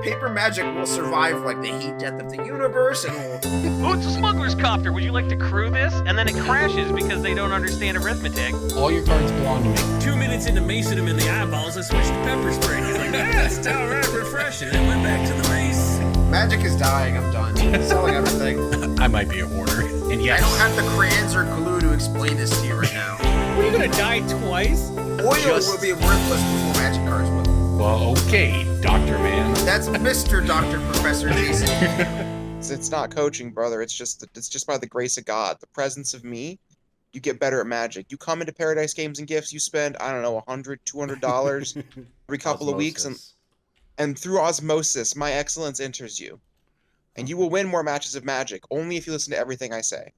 paper magic will survive like the heat death of the universe, and will... Oh, it's a smuggler's copter. Would you like to crew this? And then it crashes because they don't understand arithmetic. All your cards belong to me. 2 minutes into macing him in the eyeballs, I switched to pepper spray. He's like, it's downright refreshing. And went back to the mace. Magic is dying. I'm done. Selling everything. I might be a hoarder. And yes, I don't have the crayons or glue to explain this to you right now. What, are you gonna die twice? Oil will be worthless before magic cards will. well, okay, Dr. Man. That's Mr. Dr. Professor Jason. It's not coaching, brother. It's just by the grace of God, the presence of me. You get better at Magic. You come into Paradise Games and Gifts, you spend, I don't know, $100, $200 every couple of weeks, and through osmosis, my excellence enters you. And you will win more matches of Magic, only if you listen to everything I say.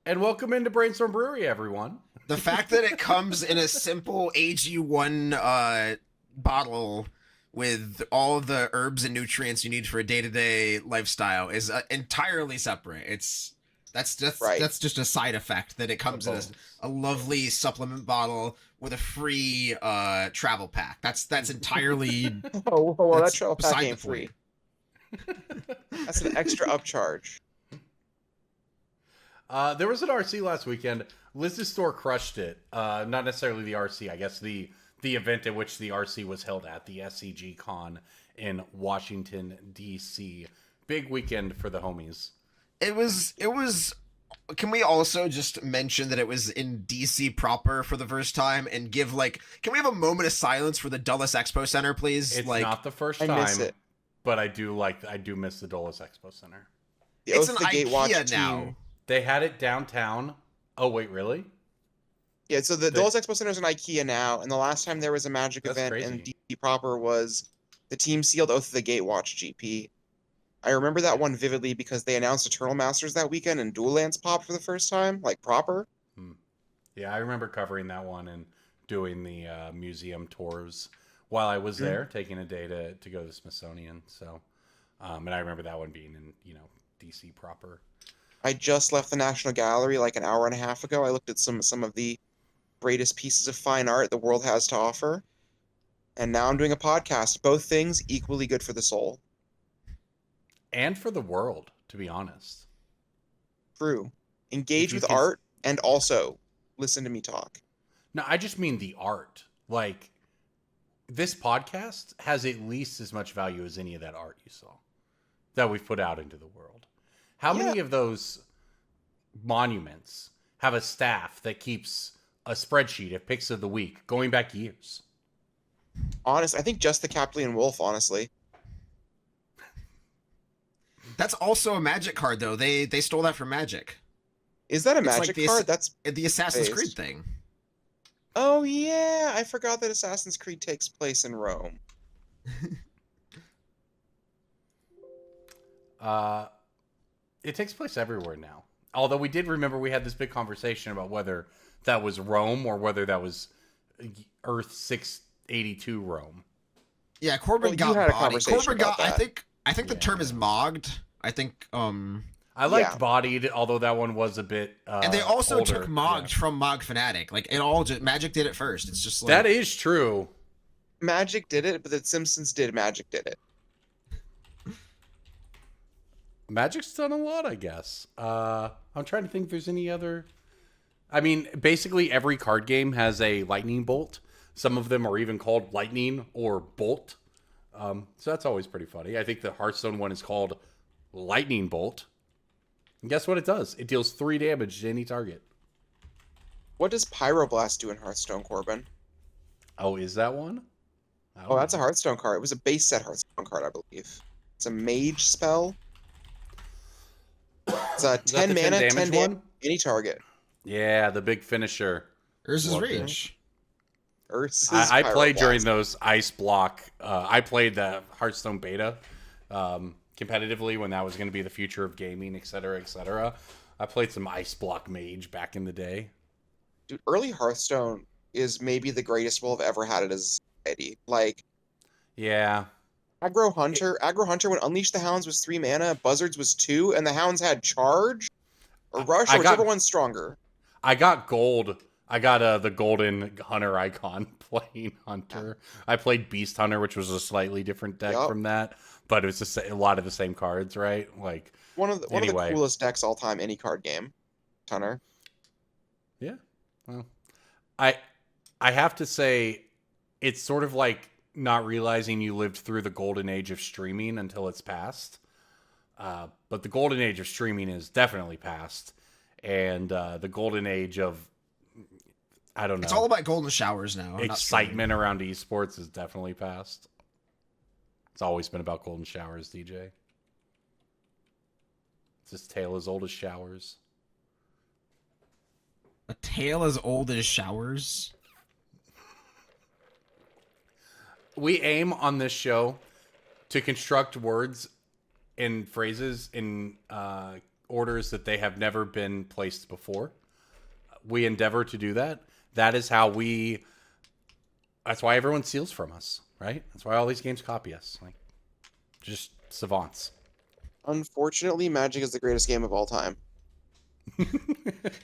And welcome into Brainstorm Brewery, everyone. The fact that it comes in a simple AG1 bottle with all of the herbs and nutrients you need for a day-to-day lifestyle is entirely separate. That's just a side effect that it comes in a lovely supplement bottle with a free travel pack. That's entirely. That travel pack ain't free. That's an extra upcharge. There was an RC last weekend. Liz's store crushed it. Not necessarily the RC, I guess the event at which the RC was held at, the SCG Con in Washington, D.C. Big weekend for the homies. It was. Can we also just mention that it was in DC proper for the first time and give can we have a moment of silence for the Dulles Expo Center, please? It's not the first I time, miss it. but I do miss the Dulles Expo Center. It's an the Gatewatch IKEA team. now. They had it downtown. Oh wait, really? Yeah, so the Dulles Expo Center is an IKEA now, and the last time there was a Magic That's event crazy. in DC proper was the team sealed Oath of the Gatewatch GP. I remember that one vividly because they announced Eternal Masters that weekend and Dual Lance popped for the first time, proper. Yeah, I remember covering that one and doing the museum tours while I was there, taking a day to go to the Smithsonian. So, and I remember that one being in DC proper. I just left the National Gallery an hour and a half ago. I looked at some of the greatest pieces of fine art the world has to offer, and now I'm doing a podcast. Both things equally good for the soul. And for the world, to be honest. True. Engage with art and also listen to me talk. No, I just mean the art. This podcast has at least as much value as any of that art you saw that we've put out into the world. How many of those monuments have a staff that keeps a spreadsheet of picks of the week going back years? I think just the Caplian Wolf, honestly. That's also a Magic card, though. They stole that from Magic. Is that a It's Magic card? That's the Assassin's based. Creed thing. Oh yeah, I forgot that Assassin's Creed takes place in Rome. It takes place everywhere now. Although we did remember we had this big conversation about whether that was Rome or whether that was Earth 682 Rome. Yeah, Corbin you got had a bodied. conversation Corbin about got. that. I think the term is mogged. I think. I liked Bodied, although that one was a bit. And they also older. took mogged from Mog Fanatic. It all just Magic did it first. It's just that is true. Magic did it, but the Simpsons did Magic did it. Magic's done a lot, I guess. I'm trying to think if there's any other. I mean, basically every card game has a lightning bolt. Some of them are even called lightning or bolt. So that's always pretty funny. I think the Hearthstone one is called lightning bolt. And guess what it does? It deals 3 damage to any target. What does Pyroblast do in Hearthstone, Corbin? Oh, is that one? Oh, that's a Hearthstone card. It was a base set Hearthstone card, I believe. It's a mage spell. It's a 10 mana, 10 damage, any target. Yeah, the big finisher. Urza's Reach. I played during those ice block. I played the Hearthstone beta competitively when that was going to be the future of gaming, et cetera, et cetera. I played some ice block mage back in the day. Dude, early Hearthstone is maybe the greatest we'll have ever had it as a society. Yeah. Aggro Hunter when Unleash the Hounds was 3 mana, Buzzards was 2, and the Hounds had Charge or Rush, or whichever one's stronger. I got gold I got the golden hunter icon playing hunter. I played beast hunter, which was a slightly different deck from that, but it was a lot of the same cards, right? Like One of the coolest decks all time, any card game. Hunter. Yeah. Well, I have to say, it's sort of like not realizing you lived through the golden age of streaming until it's passed. But the golden age of streaming is definitely past, and the golden age of, I don't know. It's all about golden showers now. Excitement around esports is definitely past. It's always been about golden showers, DJ. It's this tale as old as showers. A tale as old as showers? We aim on this show to construct words and phrases in orders that they have never been placed before. We endeavor to do that. That is how that's why everyone steals from us, right? That's why all these games copy us. Like, just savants. Unfortunately, Magic is the greatest game of all time.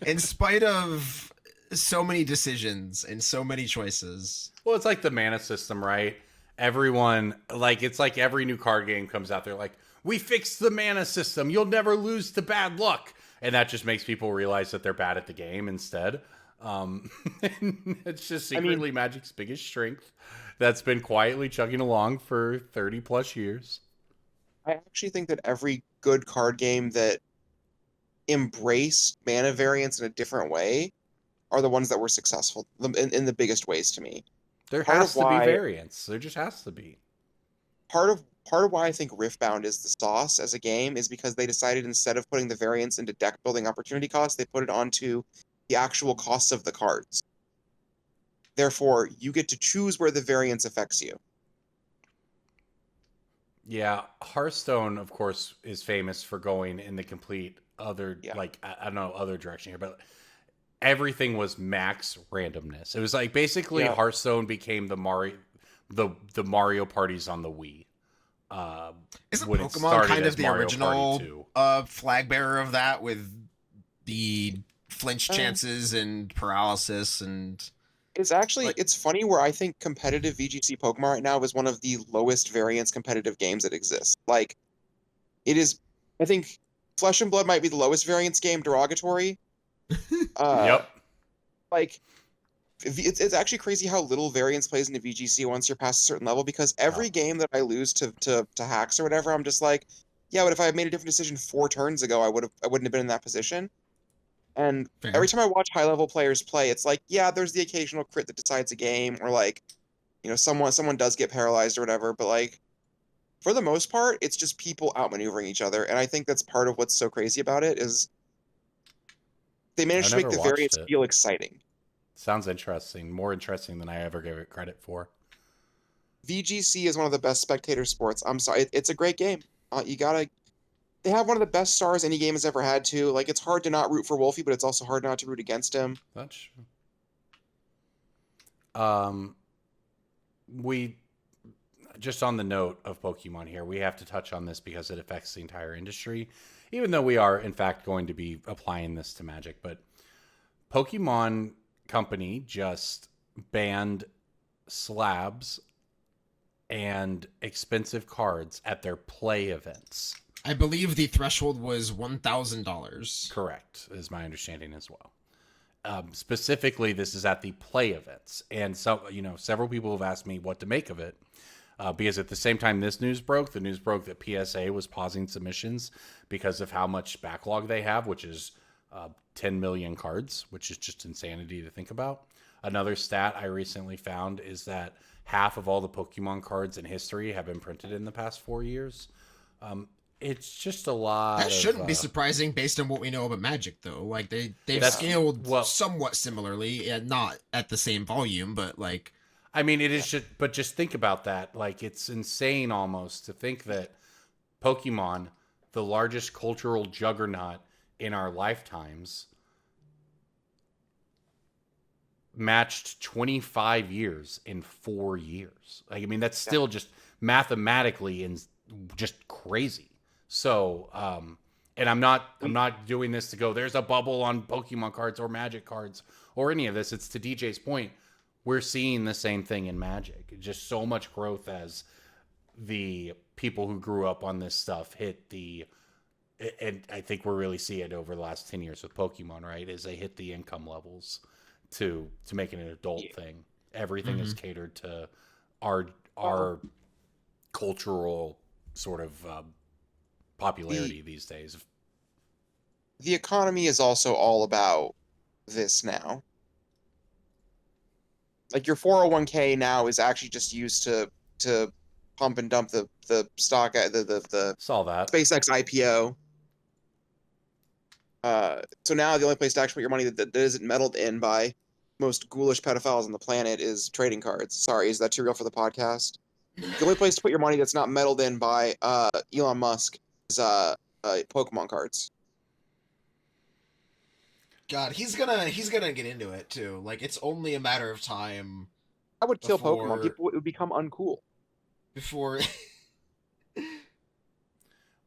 In spite of so many decisions and so many choices. Well, it's like the mana system, right? Everyone, like, it's like every new card game comes out there like, we fixed the mana system. You'll never lose to bad luck. And that just makes people realize that they're bad at the game instead. It's just secretly Magic's biggest strength that's been quietly chugging along for 30 plus years. I actually think that every good card game that embraced mana variants in a different way are the ones that were successful in the biggest ways to me. There has to be variants. There just has to be. Part of why I think Riftbound is the sauce as a game is because they decided instead of putting the variants into deck building opportunity costs, they put it onto the actual costs of the cards. Therefore, you get to choose where the variance affects you. Yeah, Hearthstone, of course, is famous for going in the complete other, like, I don't know, other direction here, but everything was max randomness. It was like basically Hearthstone became the Mario parties on the Wii. Isn't Pokemon kind of the original flag bearer of that, with the flinch chances and paralysis? And it's actually it's funny where I think competitive VGC Pokemon right now is one of the lowest variance competitive games that exists. Like, it is, I think Flesh and Blood might be the lowest variance game, derogatory. Yep. Like, it's actually crazy how little variance plays into VGC once you're past a certain level, because every game that I lose to hacks or whatever, I'm just like, yeah, but if I had made a different decision 4 turns ago, I wouldn't have been in that position. And every time I watch high level players play, it's like, yeah, there's the occasional crit that decides a game, or like, you know, someone does get paralyzed or whatever, but like, for the most part, it's just people outmaneuvering each other, and I think that's part of what's so crazy about it is they managed to make the variance feel exciting. Sounds interesting. More interesting than I ever gave it credit for. VGC is one of the best spectator sports. I'm sorry, it's a great game. They have one of the best stars any game has ever had too. Like, it's hard to not root for Wolfie, but it's also hard not to root against him. That's true. We just on the note of Pokemon here, we have to touch on this because it affects the entire industry, even though we are in fact going to be applying this to Magic. But Pokemon Company just banned slabs and expensive cards at their play events. I believe the threshold was $1,000. Correct, is my understanding as well. Specifically, this is at the play events, and so several people have asked me what to make of it, because at the same time the news broke that PSA was pausing submissions because of how much backlog they have, which is 10 million cards, which is just insanity to think about. Another stat I recently found is that half of all the Pokemon cards in history have been printed in the past 4 years. It's just a lot. That shouldn't be surprising based on what we know about Magic, though. Like, they've scaled somewhat similarly, and not at the same volume, but like. I mean, it is just, but just think about that. Like, it's insane almost to think that Pokemon, the largest cultural juggernaut in our lifetimes, matched 25 years in 4 years. Like, I mean, that's still just mathematically and just crazy. So, and I'm not doing this to go, there's a bubble on Pokemon cards or Magic cards or any of this. It's to DJ's point. We're seeing the same thing in Magic. Just so much growth as the people who grew up on this stuff hit the, and I think we're really seeing it over the last 10 years with Pokemon, right? Is they hit the income levels to make it an adult thing. Everything is catered to our cultural sort of popularity these days. The economy is also all about this now. Like your 401k now is actually just used to pump and dump the stock the Saw that. SpaceX IPO. So now the only place to actually put your money that isn't meddled in by most ghoulish pedophiles on the planet is trading cards. Sorry, is that too real for the podcast? The only place to put your money that's not meddled in by Elon Musk is Pokemon cards. God, he's gonna get into it too. Like, it's only a matter of time I would kill Before- Pokemon. People would become uncool. before. Hi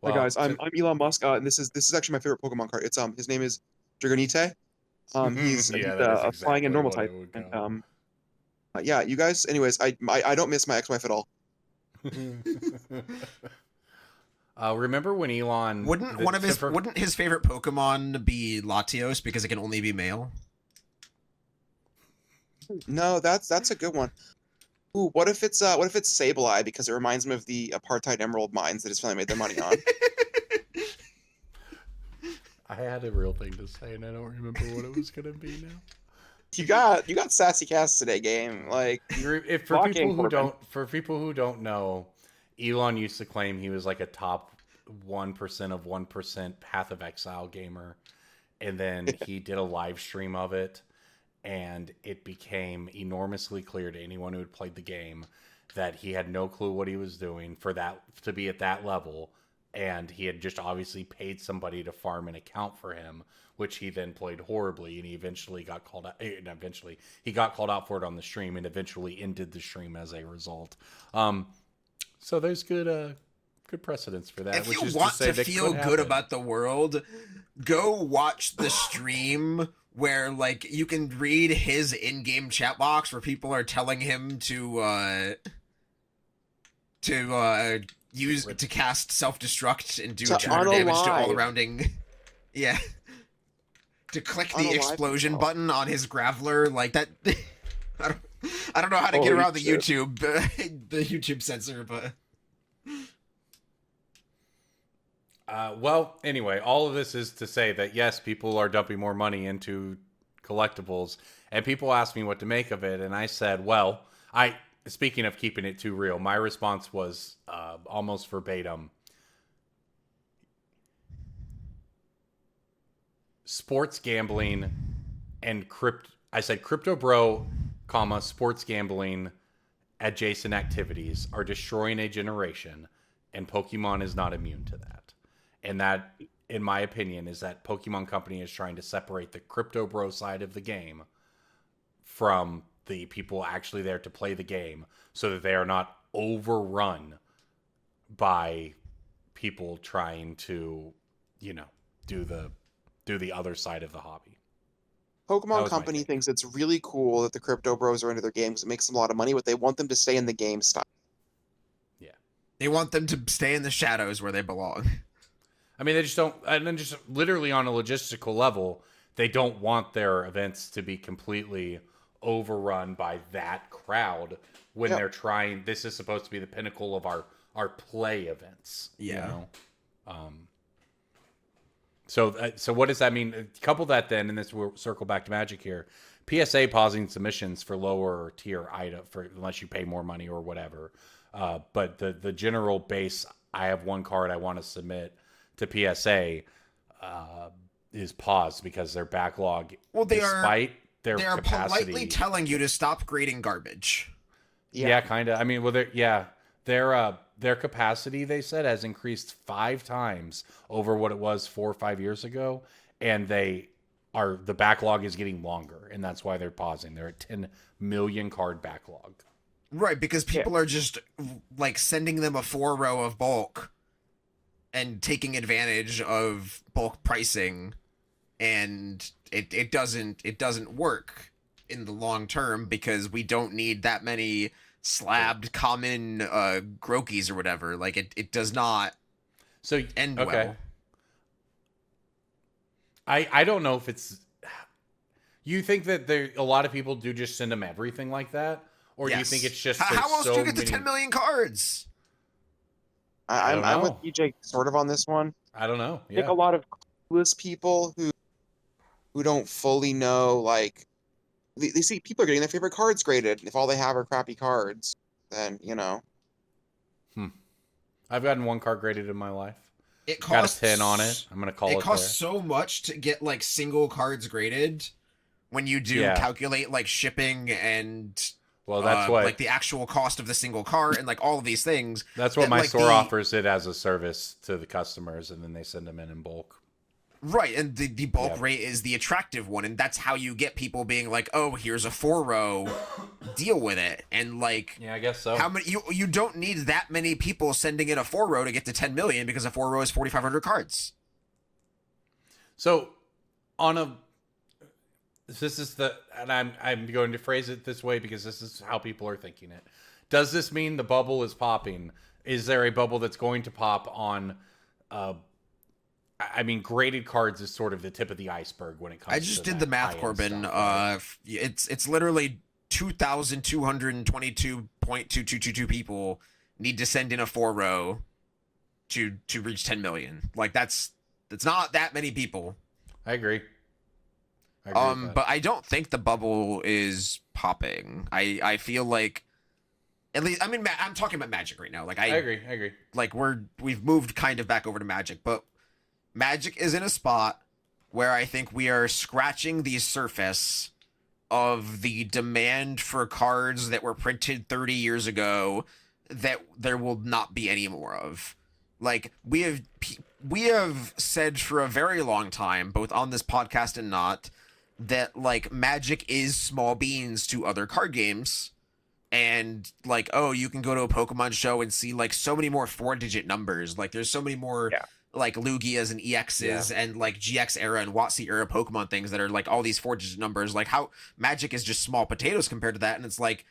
guys, I'm Elon Musk, and this is actually my favorite Pokemon card. It's his name is Dragonite. He's Yeah, that is flying in exactly normal what it type, would and go. yeah, you guys. Anyways, I don't miss my ex-wife at all. Remember when Elon Wouldn't his favorite Pokemon be Latios because it can only be male? No, that's a good one. Ooh, what if it's Sableye because it reminds him of the apartheid emerald mines that his family made their money on. I had a real thing to say and I don't remember what it was gonna be now. You got sassy cast today, game. Like If Fucking for people who don't know, Elon used to claim he was like a top 1% of 1% Path of Exile gamer, and then he did a live stream of it, and it became enormously clear to anyone who had played the game that he had no clue what he was doing for that to be at that level, and he had just obviously paid somebody to farm an account for him, which he then played horribly, and he eventually got called out. He got called out for it on the stream, and eventually ended the stream as a result. So there's good precedence for that. If which you is want say to that feel could good happen. about the world, go watch the stream where like you can read his in-game chat box where people are telling him to cast self-destruct and do To 200 damage to all unalive. surrounding. Yeah. To click the Unalive explosion yourself. button on his Graveler like that. I don't know how to get Holy around the shit. YouTube the YouTube censor, but Well, anyway, all of this is to say that yes, people are dumping more money into collectibles, and people ask me what to make of it, and I said, well, speaking of keeping it too real, my response was almost verbatim. Sports gambling and I said crypto bro, sports gambling adjacent activities are destroying a generation, and Pokemon is not immune to that. And that, in my opinion, is that Pokemon Company is trying to separate the crypto bro side of the game from the people actually there to play the game, so that they are not overrun by people trying to, do the other side of the hobby. That Pokemon was my Company take. thinks it's really cool that the crypto bros are into their games. It makes them a lot of money, but they want them to stay in the game style. they want them to stay in the shadows where they belong. I mean, they just don't, and then just literally on a logistical level, they don't want their events to be completely overrun by that crowd when Yep. they're trying. This is supposed to be the pinnacle of our play events. Yeah. So what does that mean? Couple that then, and this will circle back to Magic here. PSA pausing submissions for lower tier item unless you pay more money or whatever. But the general base, I have one card I want to submit to PSA is paused because their backlog, despite their They are capacity, politely telling you to stop grading garbage. yeah, kind of. I mean, their capacity, they said, has increased 5 times over what it was 4 or 5 years ago, and the backlog is getting longer, and that's why they're pausing. They're at 10 million card backlog. Right, because people are just like sending them a 4-row of bulk and taking advantage of bulk pricing and it doesn't work in the long term because we don't need that many slabbed common Grokies or whatever. Like it does not So end okay. well. I don't know if it's. You think that a lot of people do just send them everything like that, or do you Yes. think it's just how else so do you get to many... 10 million cards? I'm don't with know. DJ sort of on this one. I don't know. I think Yeah. a lot of clueless people who don't fully know, like, they see people are getting their favorite cards graded. If all they have are crappy cards, then I've gotten one card graded in my life. It Got costs a 10 on it. I'm gonna call it. It costs so much to get like single cards graded when you do calculate like shipping and Well, that's what like the actual cost of the single card and like all of these things. That's what that, my like, store offers it as a service to the customers, and then they send them in bulk. Right, and the bulk rate is the attractive one, and that's how you get people being like, "Oh, here's a 4-row, deal with it." And like, Yeah, I guess so. how many you don't need that many people sending in a 4-row to get to 10 million because a 4-row is 4,500 cards. So, this is and I'm going to phrase it this way because this is how people are thinking it. Does this mean the bubble is popping? Is there a bubble that's going to pop on? I mean, graded cards is sort of the tip of the iceberg when it comes. I just to did that the math, high-end Corbin. stuff, right? It's literally 2,222.2222 people need to send in a 4-row to reach 10 million. Like that's not that many people. I agree. with that. But I don't think the bubble is popping. I feel like, at least, I mean, I'm talking about Magic right now. Like I agree. like we've moved kind of back over to Magic, but Magic is in a spot where I think we are scratching the surface of the demand for cards that were printed 30 years ago that there will not be any more of. Like we have said for a very long time, both on this podcast and not, that like Magic is small beans to other card games. And like, oh, you can go to a Pokemon show and see like so many more 4-digit numbers. Like there's so many more like Lugias and EXs and like GX era and WotC era Pokemon things that are like all these 4-digit numbers. Like how Magic is just small potatoes compared to that. And it's like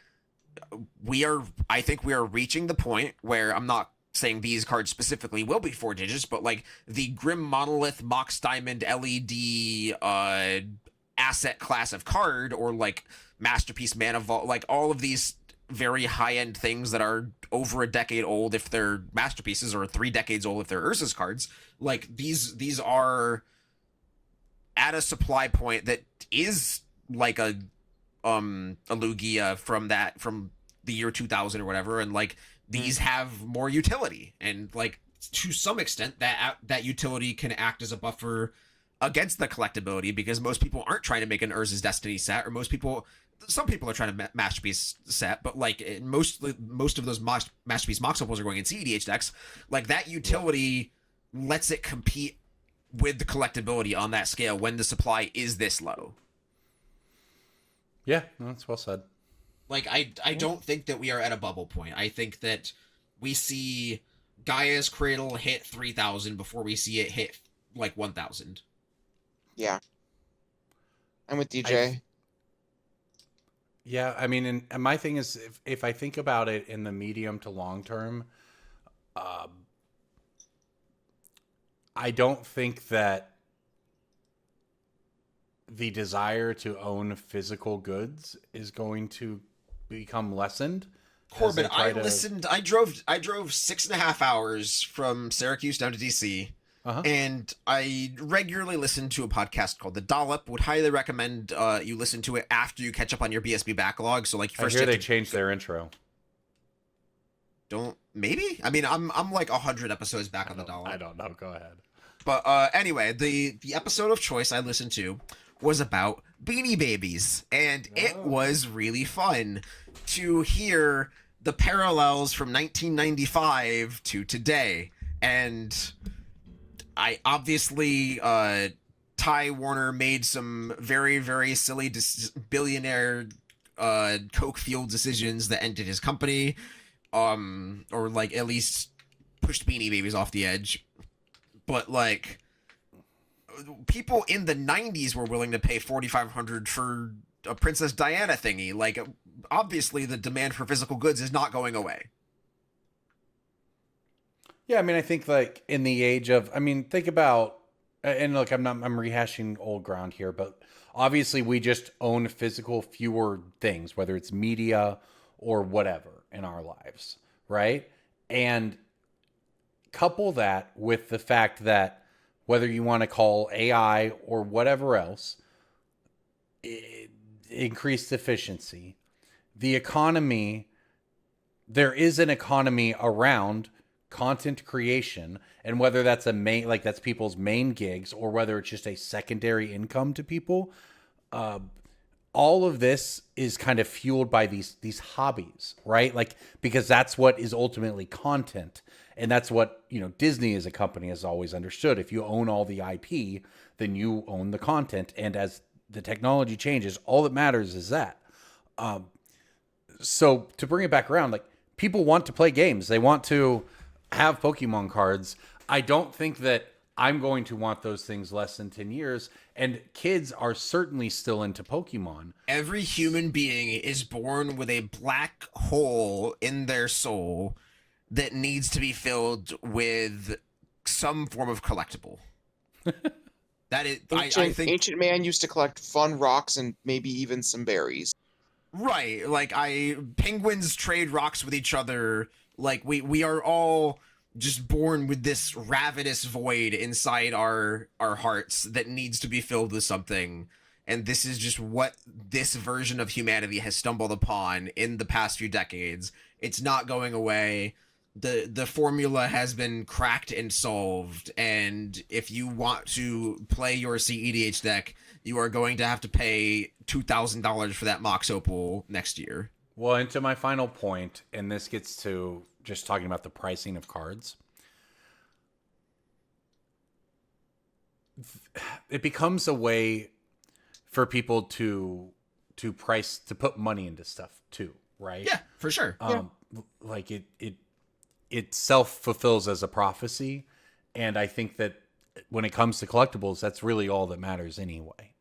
I think we are reaching the point where, I'm not saying these cards specifically will be 4 digits, but like the Grim Monolith Mox Diamond LED asset class of card, or like Masterpiece Mana Vault, like all of these very high-end things that are over a decade old if they're masterpieces, or 3 decades old if they're Urza's cards. Like these are at a supply point that is like a Lugia from the year 2000 or whatever, and like these have more utility, and like to some extent that utility can act as a buffer against the collectability, because most people aren't trying to make an Urza's Destiny set, or some people are trying to masterpiece set, but like most of those masterpiece mox opals are going in CEDH decks. Like that utility lets it compete with the collectability on that scale when the supply is this low. Yeah, no, that's well said. Like I don't think that we are at a bubble point. I think that we see Gaia's Cradle hit 3,000 before we see it hit like 1,000. Yeah. I'm with DJ. Yeah, I mean, and my thing is, if I think about it in the medium to long term, I don't think that the desire to own physical goods is going to become lessened. Corbin, I drove 6.5 hours from Syracuse down to DC. And I regularly listen to a podcast called The Dollop. Would highly recommend you listen to it after you catch up on your BSB backlog. So like first, I hear they changed their intro. Maybe? I mean, I'm like 100 episodes back on The Dollop. I don't know. Go ahead. But anyway, the episode of choice I listened to was about Beanie Babies, and it was really fun to hear the parallels from 1995 to today. And I obviously, Ty Warner made some very, very silly billionaire coke fueled decisions that ended his company, or like at least pushed Beanie Babies off the edge. But like people in the 90s were willing to pay $4,500 for a Princess Diana thingy. Like, obviously the demand for physical goods is not going away. Yeah, I mean, I think like in the age of, I mean, think about, and look, I'm rehashing old ground here, but obviously we just own physical fewer things, whether it's media or whatever in our lives, right? And couple that with the fact that whether you want to call AI or whatever else, increased efficiency, the economy, there is an economy around content creation, and whether that's a main, like that's people's main gigs, or whether it's just a secondary income to people, all of this is kind of fueled by these hobbies, right? Like, because that's what is ultimately content, and that's what, you know, Disney as a company has always understood. If you own all the IP, then you own the content, and as the technology changes, all that matters is that. So to bring it back around, like, people want to play games, they want to have Pokemon cards. I don't think that I'm going to want those things less than 10 years. And kids are certainly still into Pokemon. Every human being is born with a black hole in their soul that needs to be filled with some form of collectible. That is, I think ancient man used to collect fun rocks and maybe even some berries. Right, like penguins trade rocks with each other. Like we are all just born with this ravenous void inside our hearts that needs to be filled with something. And this is just what this version of humanity has stumbled upon in the past few decades. It's not going away. The formula has been cracked and solved, and if you want to play your CEDH deck, you are going to have to pay $2,000 for that Mox Opal next year. Well, and to my final point, and this gets to just talking about the pricing of cards, it becomes a way for people to price, to put money into stuff too, right? Yeah, for sure. Like it self-fulfills as a prophecy, and I think that when it comes to collectibles, that's really all that matters anyway.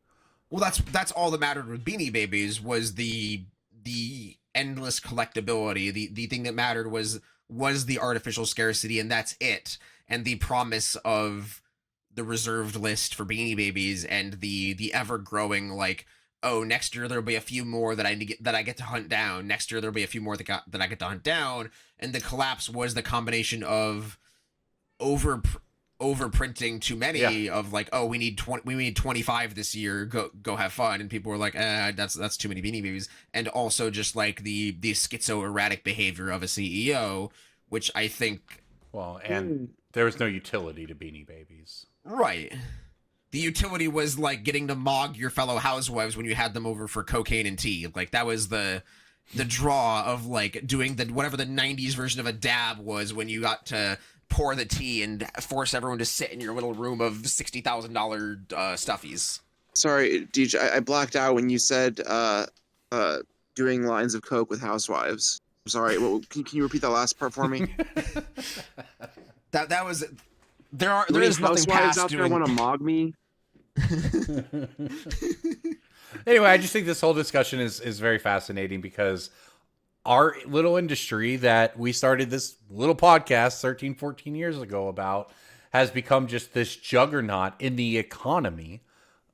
Well, that's all that mattered with Beanie Babies, was the endless collectability. The thing that mattered was the artificial scarcity, and that's it. And the promise of the reserved list for Beanie Babies, and the ever growing, like, oh, next year there'll be a few more that I get to hunt down. Next year there'll be a few more that I get to hunt down. And the collapse was the combination of overprinting too many, of like, oh, we need 25 this year, go have fun, and people were like, that's too many Beanie Babies. And also just like the schizo erratic behavior of a CEO, which I think, well, and there was no utility to Beanie Babies, right? The utility was like getting to mog your fellow housewives when you had them over for cocaine and tea. Like, that was the draw of like doing whatever the 90s version of a dab was, when you got to pour the tea and force everyone to sit in your little room of $60,000 stuffies. Sorry, DJ, I blacked out when you said doing lines of coke with housewives. I'm sorry. Can you repeat that last part for me? That was there Any is nothing housewives past out there doing. want to mog me? Anyway, I just think this whole discussion is very fascinating, because our little industry that we started this little podcast 13, 14 years ago about has become just this juggernaut in the economy.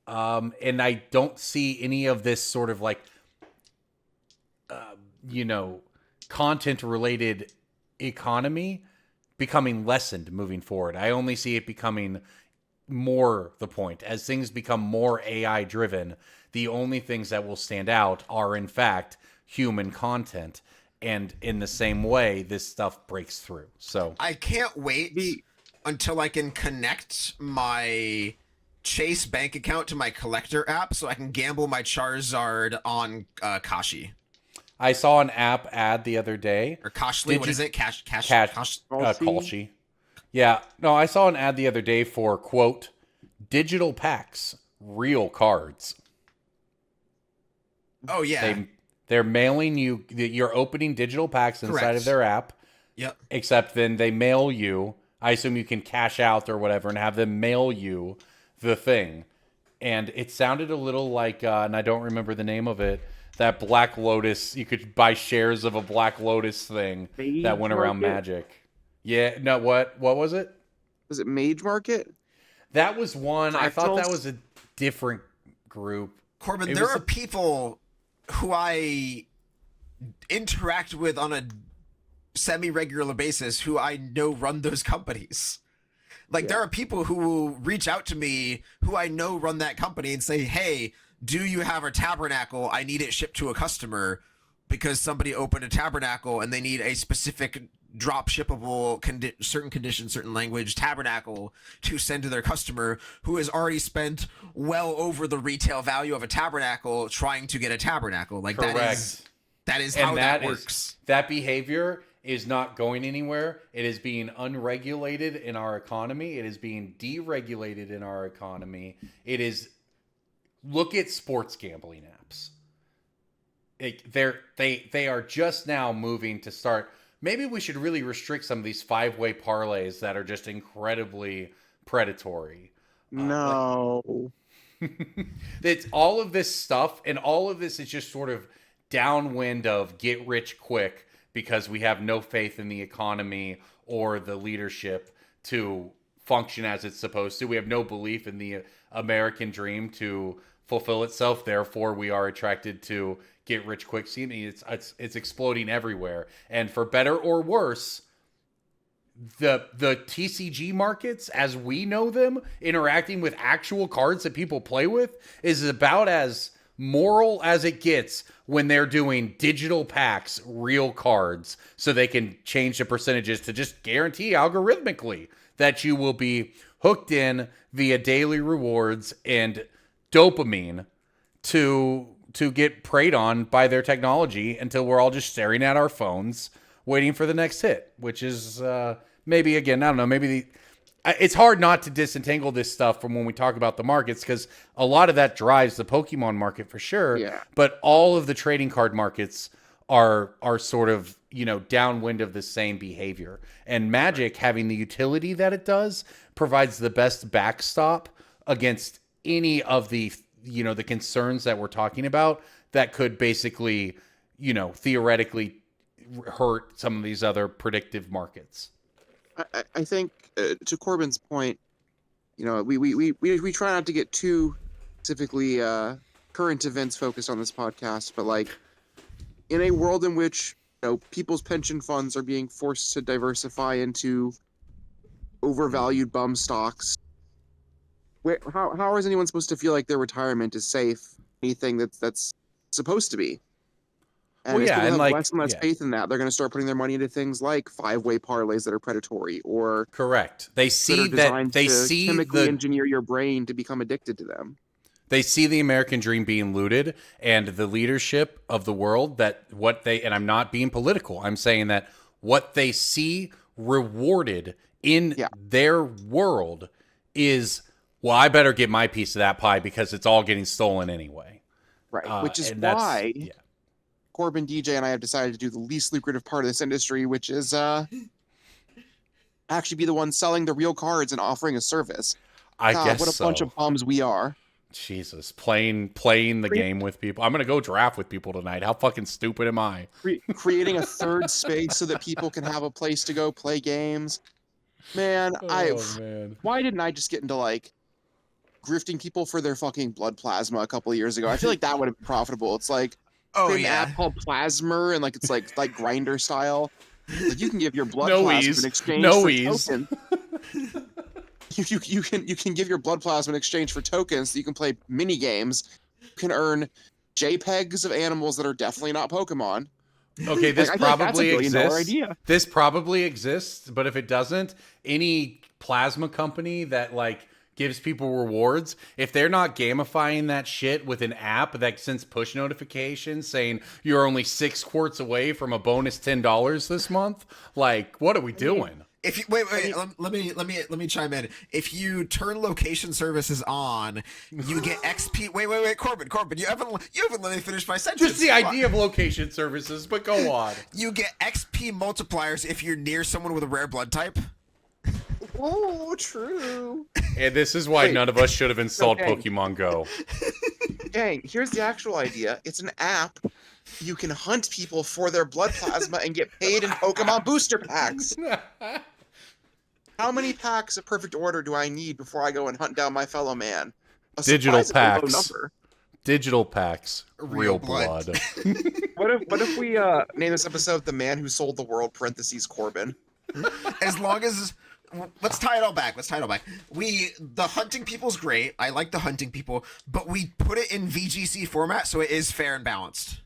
And I don't see any of this sort of like, content related economy becoming lessened moving forward. I only see it becoming more the point. As things become more AI driven, the only things that will stand out are in fact human content, and in the same way this stuff breaks through. So I can't wait until I can connect my Chase bank account to my collector app so I can gamble my Charizard on Kashi. I saw an app ad the other day. Or Kashli, what is it? Kalshi. Yeah. No, I saw an ad the other day for, quote, digital packs, real cards. Oh, yeah. They're mailing you, you're opening digital packs inside of their app. Yep. Except then they mail you, I assume you can cash out or whatever, and have them mail you the thing, and it sounded a little like, and I don't remember the name of it. That Black Lotus, you could buy shares of a Black Lotus thing that went around Magic. Yeah, no, what was it? Was it Mage Market? That was one. I thought that was a different group. Corbin, there are people who I interact with on a semi-regular basis who I know run those companies. Like, there are people who will reach out to me who I know run that company and say, hey, do you have a tabernacle? I need it shipped to a customer because somebody opened a tabernacle and they need a specific drop shippable, certain condition, certain language tabernacle to send to their customer who has already spent well over the retail value of a tabernacle trying to get a tabernacle. Like, correct. That is how that works. That behavior is not going anywhere. It is being unregulated in our economy. It is being deregulated in our economy. It is, look at sports gambling apps. They are just now moving to start. Maybe we should really restrict some of these 5-way parlays that are just incredibly predatory. No. It's all of this stuff, and all of this is just sort of downwind of get rich quick because we have no faith in the economy or the leadership to function as it's supposed to. We have no belief in the American dream to fulfill itself. Therefore, we are attracted to get rich quick scene. It's exploding everywhere. And for better or worse, the TCG markets, as we know them, interacting with actual cards that people play with, is about as moral as it gets when they're doing digital packs, real cards, so they can change the percentages to just guarantee algorithmically that you will be hooked in via daily rewards and dopamine to get preyed on by their technology until we're all just staring at our phones waiting for the next hit, which is maybe, again, I don't know, maybe it's hard not to disentangle this stuff from when we talk about the markets, because a lot of that drives the Pokemon market for sure. Yeah. But all of the trading card markets are sort of, downwind of the same behavior. And Magic, having the utility that it does, provides the best backstop against any of the, the concerns that we're talking about that could basically, theoretically hurt some of these other predictive markets. I think, to Corbin's point, we try not to get too specifically current events focused on this podcast, but like in a world in which people's pension funds are being forced to diversify into overvalued bum stocks, how is anyone supposed to feel like their retirement is safe? Anything that's supposed to be. And well, if yeah, people and have less and less faith in that, they're going to start putting their money into things like 5-way parlays that are predatory, or correct. They see that they see chemically engineer your brain to become addicted to them. They see the American dream being looted, and the leadership of the world, that what they, and I'm not being political, I'm saying that what they see rewarded in their world is, well, I better get my piece of that pie because it's all getting stolen anyway. Right, which is why Corbin, DJ, and I have decided to do the least lucrative part of this industry, which is actually be the one selling the real cards and offering a service. I guess what a bunch of bums we are. Jesus, playing the game with people. I'm gonna go draft with people tonight. How fucking stupid am I? Creating a third space so that people can have a place to go play games. Man, why didn't I just get into like grifting people for their fucking blood plasma a couple of years ago? I feel like that would have been profitable. It's like an app called Plasmer, and like it's like Grinder style. Like you can give your blood plasma in exchange for tokens. You can give your blood plasma in exchange for tokens so you can play mini games. You can earn JPEGs of animals that are definitely not Pokemon. Okay, this probably exists. This probably exists, but if it doesn't, any plasma company that like gives people rewards, if they're not gamifying that shit with an app that sends push notifications saying you're only 6 quarts away from a bonus $10 this month, like what are we doing? If you wait, let me chime in. If you turn location services on, you get XP. Wait, Corbin, you haven't let me finish my sentence. Just the idea of location services, but go on. You get XP multipliers if you're near someone with a rare blood type. Oh, true. And this is why Wait. none of us should have installed Okay. Pokemon Go. Dang, here's the actual idea. It's an app. You can hunt people for their blood plasma and get paid in Pokemon booster packs. How many packs of Perfect Order do I need before I go and hunt down my fellow man? A Digital surprisingly low packs. number. Digital packs. Real Real blood. What if we name this episode "The Man Who Sold the World" (Corbin)? As long as let's tie it all back. The hunting people's great. I like the hunting people, but we put it in VGC format so it is fair and balanced.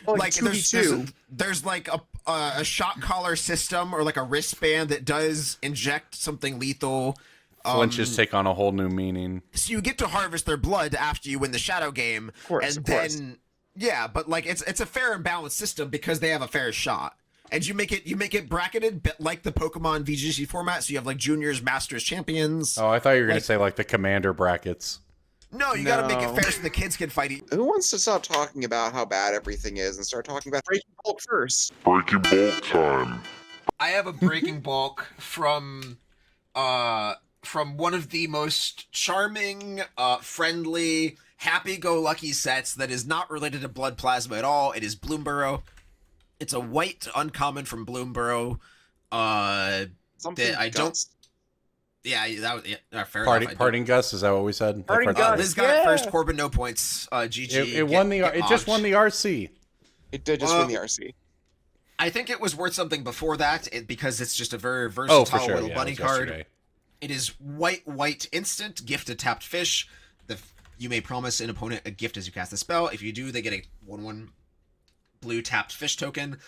Like 2v2. There's like a shot collar system or like a wristband that does inject something lethal. Flinches take on a whole new meaning. So you get to harvest their blood after you win the shadow game, Of course. yeah, but like it's a fair and balanced system because they have a fair shot. And you make it bracketed like the Pokemon VGC format, so you have like juniors, masters, champions. Oh, I thought you were going to say like the commander brackets. No, you gotta make it No. fair so the kids can fight Who wants to stop talking about how bad everything is and start talking about Breaking Bolt first? Breaking Bolt time. I have a breaking bulk from one of the most charming, friendly, happy-go-lucky sets that is not related to blood plasma at all. It is Bloomborough. It's a white uncommon from Bloomborough. Something I don't- dust. Yeah, that was fair enough. Parting Gus, is that what we said? Parting Gus. Liz got it first. Corbin, no points. GG. It won the. It just won the RC. It did just win the RC. I think it was worth something before that because it's just a very versatile Oh, for sure. little Yeah, bunny it was card. yesterday. It is white instant, gift a tapped fish. You may promise an opponent a gift as you cast the spell. If you do, they get a 1/1 blue tapped fish token.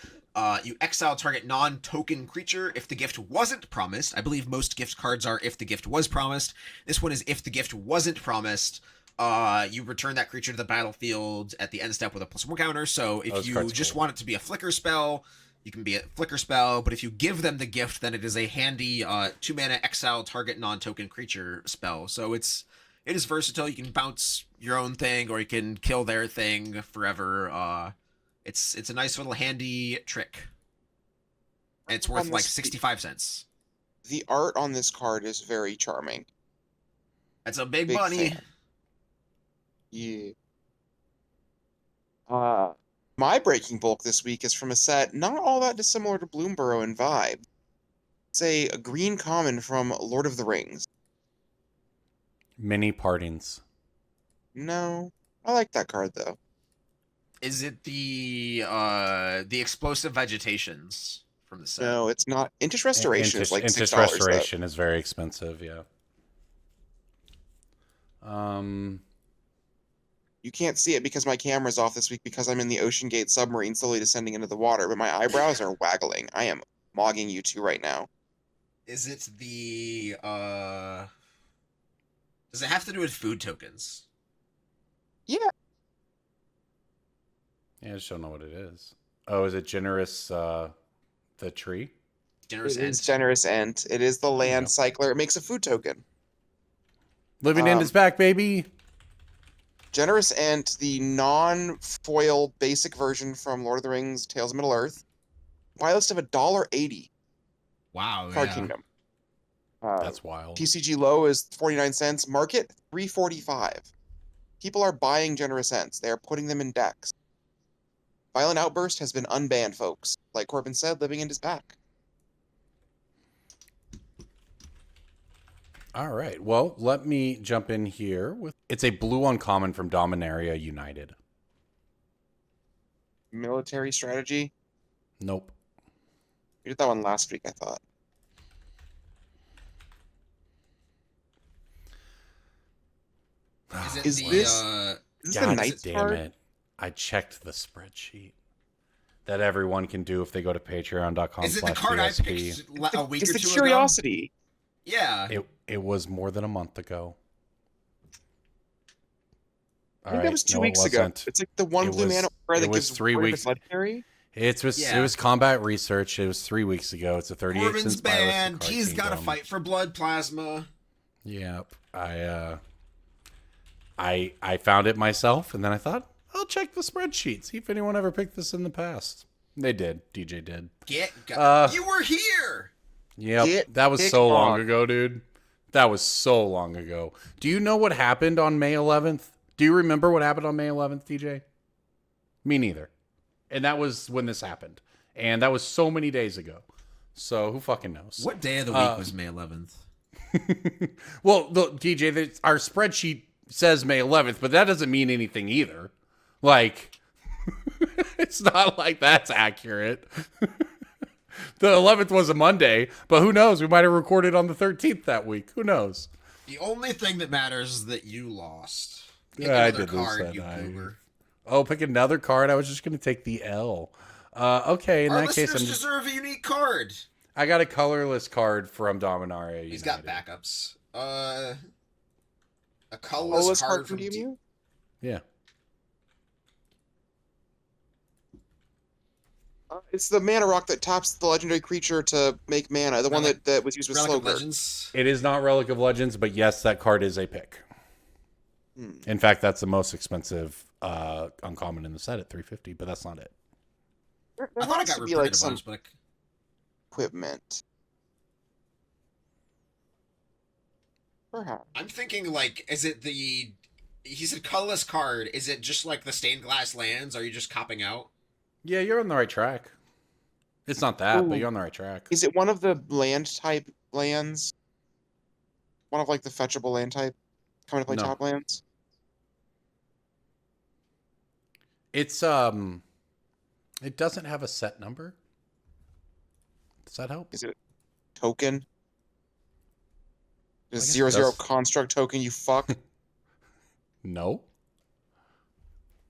You exile target non-token creature if the gift wasn't promised. I believe most gift cards are if the gift was promised. This one is if the gift wasn't promised. You return that creature to the battlefield at the end step with a +1 counter. So if Those you cards just cool. want it to be a flicker spell, you can be a flicker spell. But if you give them the gift, then it is a handy 2-mana exile target non-token creature spell. So it is versatile. You can bounce your own thing or you can kill their thing forever. It's a nice little handy trick. And it's worth like 65 cents. The art on this card is very charming. That's a big Big money. fan. Yeah. My breaking bulk this week is from a set not all that dissimilar to Bloomborough in vibe. It's a green common from Lord of the Rings. Mini partings. No, I like that card though. Is it the explosive vegetations from the set? No, it's not. Interest Restoration is like Interest $6. Restoration is very expensive. Yeah. You can't see it because my camera's off this week because I'm in the Ocean Gate submarine slowly descending into the water, but my eyebrows are waggling. I am mogging you two right now. Is it the does it have to do with food tokens? Yeah. Yeah, I just don't know what it is. Oh, is it generous? The tree. Generous It is End? Generous End. It is the land Yeah. cycler. It makes a food token. Living End is back, baby. Generous End, the non-foil basic version from Lord of the Rings, Tales of Middle-earth. Buy list of $1.80. Wow. Card yeah. Kingdom. That's wild. PCG low is 49 cents. Market, 345. People are buying Generous Ends. They are putting them in decks. Violent Outburst has been unbanned, folks. Like Corbin said, Living End is back. All right. Well, let me jump in here with. It's a blue uncommon from Dominaria United. Military strategy. Nope. We did that one last week, I thought. Is it Is the this- Is this the God Knights damn card? it. I checked the spreadsheet that everyone can do if they go to patreon.com. is it the card I BSP. picked a week It's or the two Curiosity. ago? Yeah. It was more than a month ago. I think that was 2 weeks ago. It's like the one It blue was- mana aura that it was gives 3 word weeks- of legendary. It was combat research. It was 3 weeks ago. It's a 38 Corbin's cents buy list of banned. Card He's got to Kingdom. fight for blood plasma. Yep. I found it myself, and then I thought I'll check the spreadsheet, see if anyone ever picked this in the past. They did. DJ did. You were here. Yep. Get That was picked so long on. ago, dude. That was so long ago. Do you know what happened on May 11th? Do you remember what happened on May 11th, DJ? Me neither. And that was when this happened. And that was so many days ago. So who fucking knows? What day of the week was May 11th? Well, DJ, our spreadsheet says May 11th, but that doesn't mean anything either. Like, it's not like that's accurate. The 11th was a Monday, but who knows? We might have recorded on the 13th that week. Who knows? The only thing that matters is that you lost. Pick Yeah, I another did lose card, that you night. goober. Oh, pick another card. I was just going to take the L. Okay, in Our that case, listeners deserve a unique card. I got a colorless card from Dominaria. He's got backups. A Oh, colorless let's card hard from from you. Yeah. It's the mana rock that taps the legendary creature to make mana. The one that was used with Relic of Slogger. Legends. It is not Relic of Legends, but yes, that card is a pick. In fact, that's the most expensive uncommon in the set at $350, but that's not it. There I thought it has got to be reprinted like a some bunch, but equipment. Perhaps. I'm thinking like, is it the? He said colorless card. Is it just like the stained glass lands? Are you just copping out? Yeah, you're on the right track. It's not that, but Ooh. you're on the right track. Is it one of the land type lands? One of like the fetchable land type coming to play No. top lands? It's it doesn't have a set number. Does that help? Is it a token? I Is guess it 0/0 does. construct token, you fuck? Is No.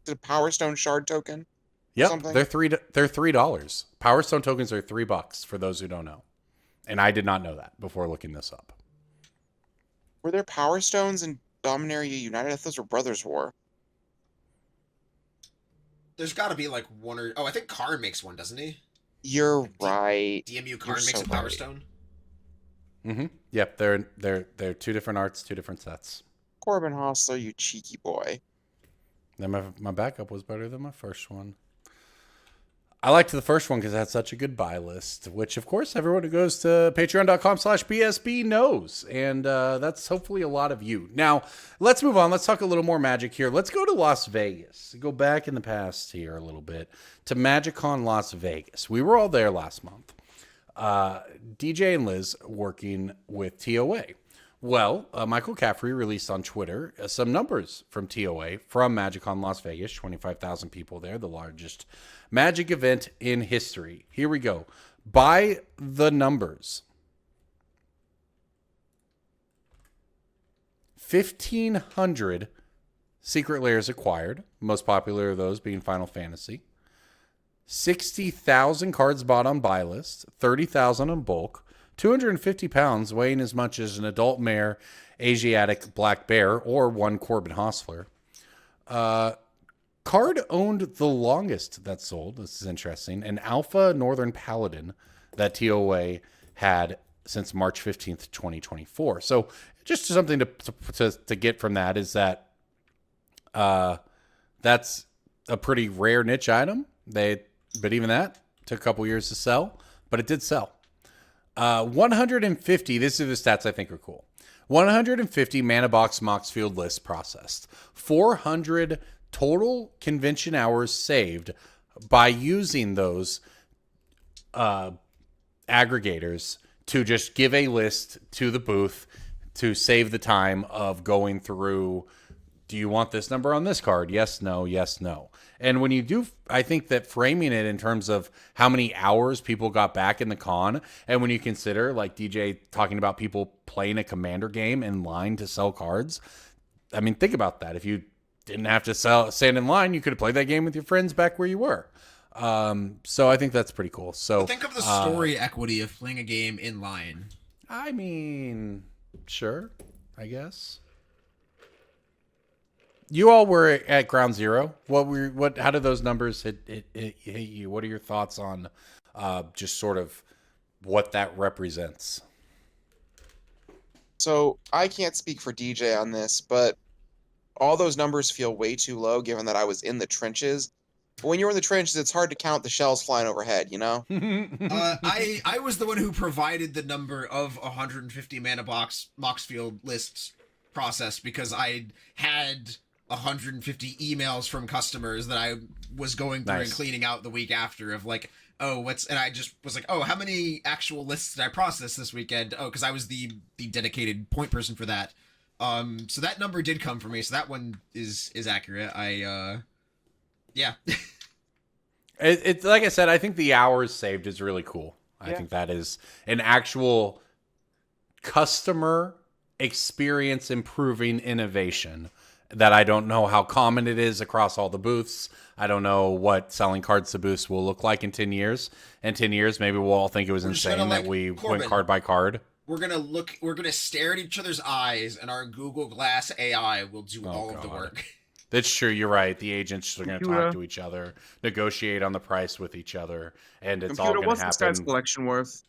it a Power Stone shard token? Yep, Something? they're $3. Power Stone tokens are $3 for those who don't know, and I did not know that before looking this up. Were there Power Stones in Dominaria United? I thought those were Brothers War. There's got to be like one or I think Karn makes one, doesn't he? You're right. DMU Karn You're makes so a Power right. Stone. Mm-hmm. Yep, they're two different arts, two different sets. Corbin Hostler, you cheeky boy. Then my backup was better than my first one. I liked the first one because it had such a good buy list, which, of course, everyone who goes to patreon.com/PSB knows. And that's hopefully a lot of you. Now, let's move on. Let's talk a little more Magic here. Let's go to Las Vegas. Go back in the past here a little bit to MagicCon Las Vegas. We were all there last month. DJ and Liz working with TOA. Well, Michael Caffrey released on Twitter some numbers from TOA from MagicCon Las Vegas. 25,000 people there, the largest Magic event in history. Here we go. By the numbers. 1,500 secret layers acquired. Most popular of those being Final Fantasy. 60,000 cards bought on buy list. 30,000 on bulk. 250 pounds, weighing as much as an adult mare, Asiatic black bear, or one Corbin Hostler. Card owned the longest that sold. This is interesting. An Alpha Northern Paladin that TOA had since March 15th, 2024. So just something to get from that is that that's a pretty rare niche item. But even that took a couple years to sell, but it did sell. 150, this is the stats I think are cool. 150 Mana Box Moxfield lists processed. 400 total convention hours saved by using those aggregators to just give a list to the booth to save the time of going through, do you want this number on this card? Yes, no, yes, no. And when you do, I think that framing it in terms of how many hours people got back in the con, and when you consider, like DJ talking about people playing a Commander game in line to sell cards, I mean, think about that. If you didn't have to stand in line, you could have played that game with your friends back where you were. So I think that's pretty cool. So But think of the story equity of playing a game in line. I mean, sure, I guess. You all were at Ground Zero. How did those numbers hit you? What are your thoughts on just sort of what that represents? So I can't speak for DJ on this, but all those numbers feel way too low given that I was in the trenches But when you're in the trenches, it's hard to count the shells flying overhead, you know? I was the one who provided the number of 150 mana Moxfield lists processed because I had 150 emails from customers that I was going through and cleaning out the week after of like, and I just was like, how many actual lists did I process this weekend? Because I was the dedicated point person for that. So that number did come from me. So that one is accurate. Yeah. It's like I said, I think the hours saved is really cool. I think that is an actual customer experience improving innovation that I don't know how common it is across all the booths. I don't know what selling cards to booths will look like in 10 years. In 10 years, maybe we'll all think it was insane that we went card by card. We're gonna stare at each other's eyes, and our Google Glass AI will do all of the work. That's true. You're right. The agents are going to talk to each other, negotiate on the price with each other, and it's all going to happen. What's this guy's collection worth?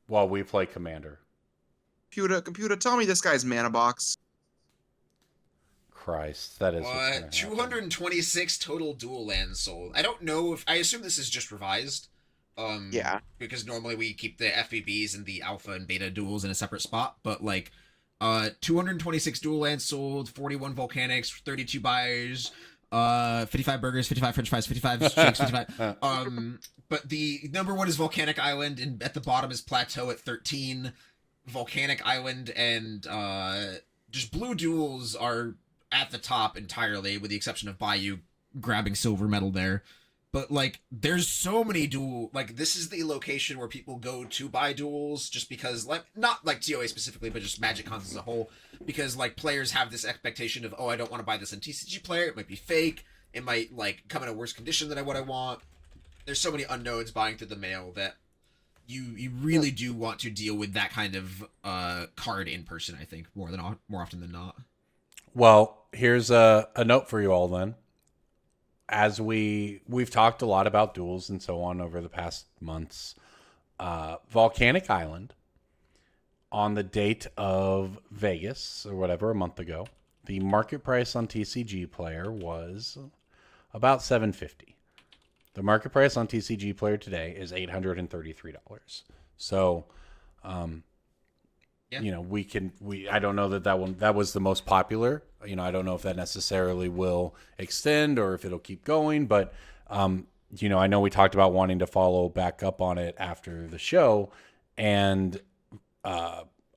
While we play Commander. Computer, tell me this guy's mana box. Christ, that is what 226 total dual lands sold. I don't know I assume this is just revised. Yeah. Because normally we keep the FBBs and the alpha and beta duels in a separate spot, but like 226 dual lands sold, 41 volcanics, 32 buyers, 55 burgers, 55 french fries, 55 shakes, 55. But the number one is Volcanic Island, and at the bottom is Plateau at 13. Volcanic Island and just blue duels are at the top entirely, with the exception of Bayou grabbing silver medal there. But like, there's so many this is the location where people go to buy duels, just because, like, not like TOA specifically, but just Magic cons as a whole, because like players have this expectation of, I don't want to buy this in TCG Player, it might be fake, it might like come in a worse condition than what I want. There's so many unknowns buying through the mail that you really do want to deal with that kind of card in person, I think, more often than not. Well, here's a note for you all then. As we've talked a lot about duels and so on over the past months, Volcanic Island, on the date of Vegas or whatever, a month ago, the market price on TCG Player was about $750. The market price on TCG Player today is $833. So, you know, I don't know that was the most popular. You know, I don't know if that necessarily will extend or if it'll keep going, but, you know, I know we talked about wanting to follow back up on it after the show, and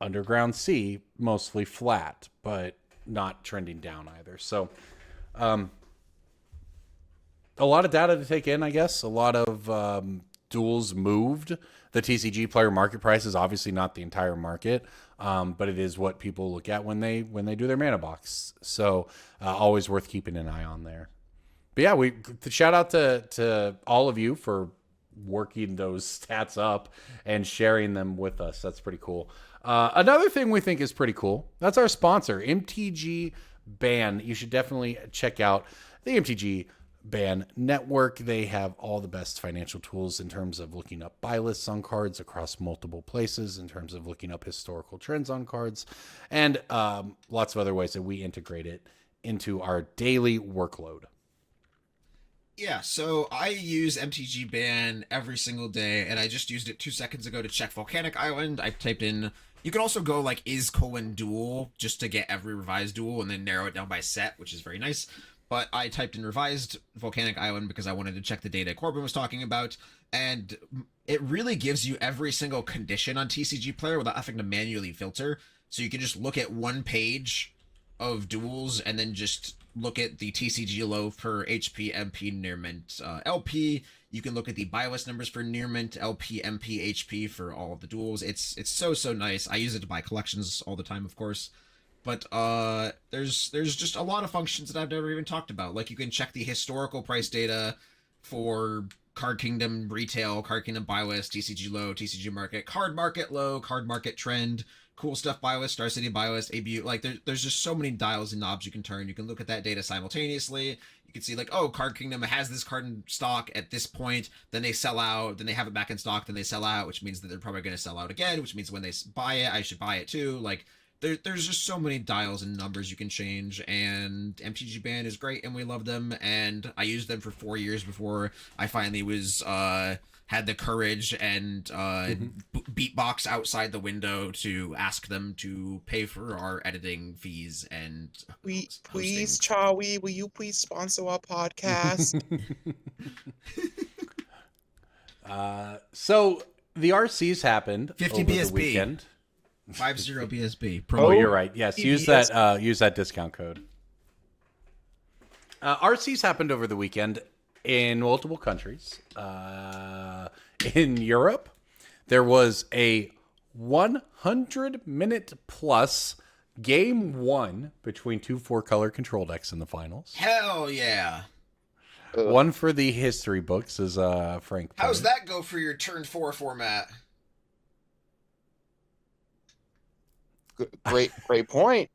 Underground Sea mostly flat, but not trending down either. So, a lot of data to take in, I guess. A lot of duels moved. The TCG Player market price is obviously not the entire market, but it is what people look at when they do their mana box. So always worth keeping an eye on there. But yeah, shout out to all of you for working those stats up and sharing them with us. That's pretty cool. Another thing we think is pretty cool, that's our sponsor, MTG Ban. You should definitely check out the MTG Ban Network. They have all the best financial tools in terms of looking up buy lists on cards across multiple places, in terms of looking up historical trends on cards, and lots of other ways that we integrate it into our daily workload. Yeah, so I use MTG Ban every single day, and I just used it 2 seconds ago to check Volcanic Island. I typed in, you can also go like is:duel just to get every revised duel and then narrow it down by set, which is very nice. But I typed in revised Volcanic Island because I wanted to check the data Corbin was talking about, and it really gives you every single condition on TCG Player without having to manually filter. So you can just look at one page of duels and then just look at the TCG low for HP, MP, near mint, LP. You can look at the buy list numbers for near mint, LP, MP, HP for all of the duels. It's so nice. I use it to buy collections all the time, of course. But there's just a lot of functions that I've never even talked about. Like, you can check the historical price data for Card Kingdom retail, Card Kingdom buy list, TCG low, TCG market, card market low, card market trend, cool stuff buy list, Star City buy list, ABU. Like, there's just so many dials and knobs you can turn. You can look at that data simultaneously. You can see, like, oh, Card Kingdom has this card in stock at this point, then they sell out, then they have it back in stock, then they sell out, which means that they're probably going to sell out again, which means when they buy it, I should buy it too. Like, there's just so many dials and numbers you can change, and MTG Band is great, and we love them, and I used them for 4 years before I finally was had the courage and beatbox outside the window to ask them to pay for our editing fees and Please, hosting. Chawi, will you please sponsor our podcast? So the RCs happened 50 over BSB. the weekend. 50 BSB. Oh, you're right. Yes, use that discount code. RCs happened over the weekend in multiple countries. In Europe, there was a 100-minute plus game 1 between 2 4-color control decks in the finals. Hell yeah. One for the history books, as Frank put How's it. that go for your turn 4 format? Great point.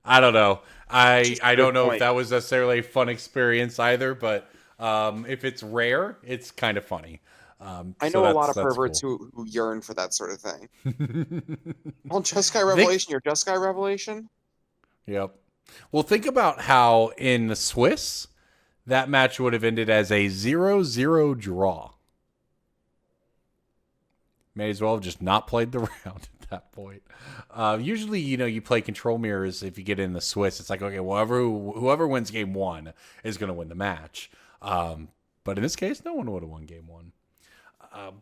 I don't know. I don't know if point. that was necessarily a fun experience either, but if it's rare, it's kind of funny. I know a lot of perverts who yearn for that sort of thing. Well, Jeskai Revelation, your Jeskai Revelation? Yep. Well, think about how in the Swiss, that match would have ended as a 0-0 draw. May as well have just not played the round at that point. Usually, you play control mirrors if you get in the Swiss. It's like, okay, whoever wins game 1 is going to win the match. But in this case, no one would have won game 1.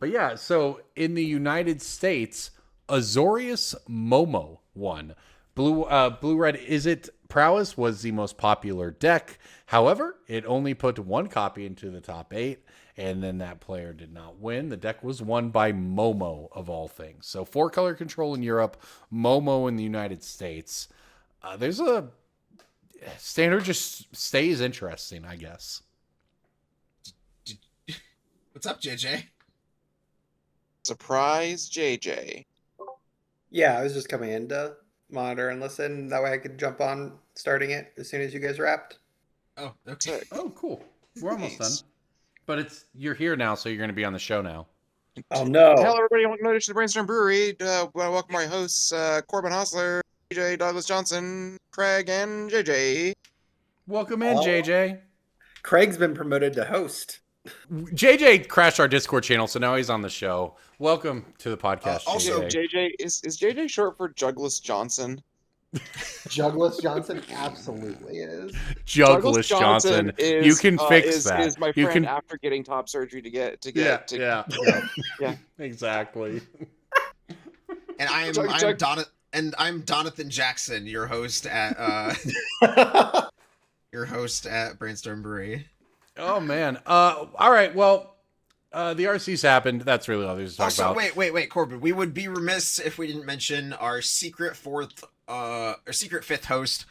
But yeah, so in the United States, Azorius Momo won. Blue-Red Izzet Prowess was the most popular deck. However, it only put 1 copy into the top 8, and then that player did not win. The deck was won by Momo, of all things. So 4-color control in Europe, Momo in the United States. There's a... Standard just stays interesting, I guess. What's up, JJ? Surprise, JJ. Yeah, I was just coming in to monitor and listen. That way I could jump on starting it as soon as you guys wrapped. Oh, okay. Oh, cool. We're almost done. But you're here now, so you're going to be on the show now. Oh, no. Hello, everybody. Welcome to the Brainstorm Brewery. Welcome my hosts, Corbin Hostler, DJ Douglas Johnson, Craig, and JJ. Welcome in, JJ. Craig's been promoted to host. JJ crashed our Discord channel, so now he's on the show. Welcome to the podcast, Also, JJ. JJ, is JJ short for Juggless Johnson? Juggless Johnson absolutely is. Juggless Johnson. Is, you can fix that. Is my you friend can... after getting top surgery to get Yeah. Yeah. Exactly. And I'm Donathan Jackson, your host at Brainstorm Brewery. Oh man. All right. Well, the RCs happened. That's really all there's to talk about. Wait, Corbin. We would be remiss if we didn't mention our secret fifth host.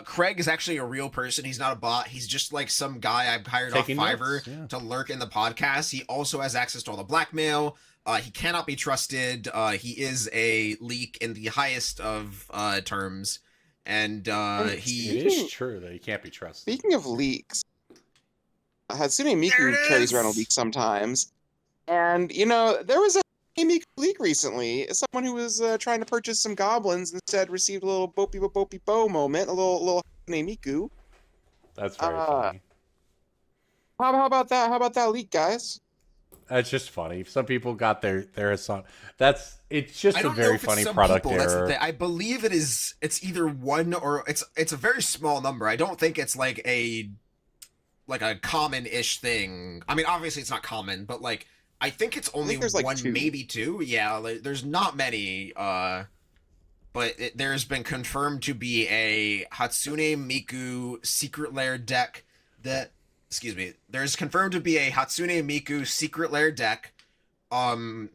Craig is actually a real person. He's not a bot. He's just like some guy I've hired Taking off Fiverr notes, yeah. to lurk in the podcast. He also has access to all the blackmail. He cannot be trusted. He is a leak in the highest of terms. And It is true that he can't be trusted. Speaking of leaks, Hatsune Miku carries around a leak sometimes. And, there was a Miku leak recently. Someone who was trying to purchase some goblins instead received a little bopey bo moment, a little Hatsune Miku. That's very funny. How about that? How about that leak, guys? That's just funny. Some people got their song. It's just I a don't know very if it's funny some product people, that's the error. thing. I believe it's either one or it's a very small number. I don't think it's like a common-ish thing. I mean, obviously it's not common, but I think it's only there's one, 2. maybe 2. Yeah, there's not many. But there's been confirmed to be a Hatsune Miku Secret Lair deck that. Excuse me. There's confirmed to be a Hatsune Miku Secret Lair deck. The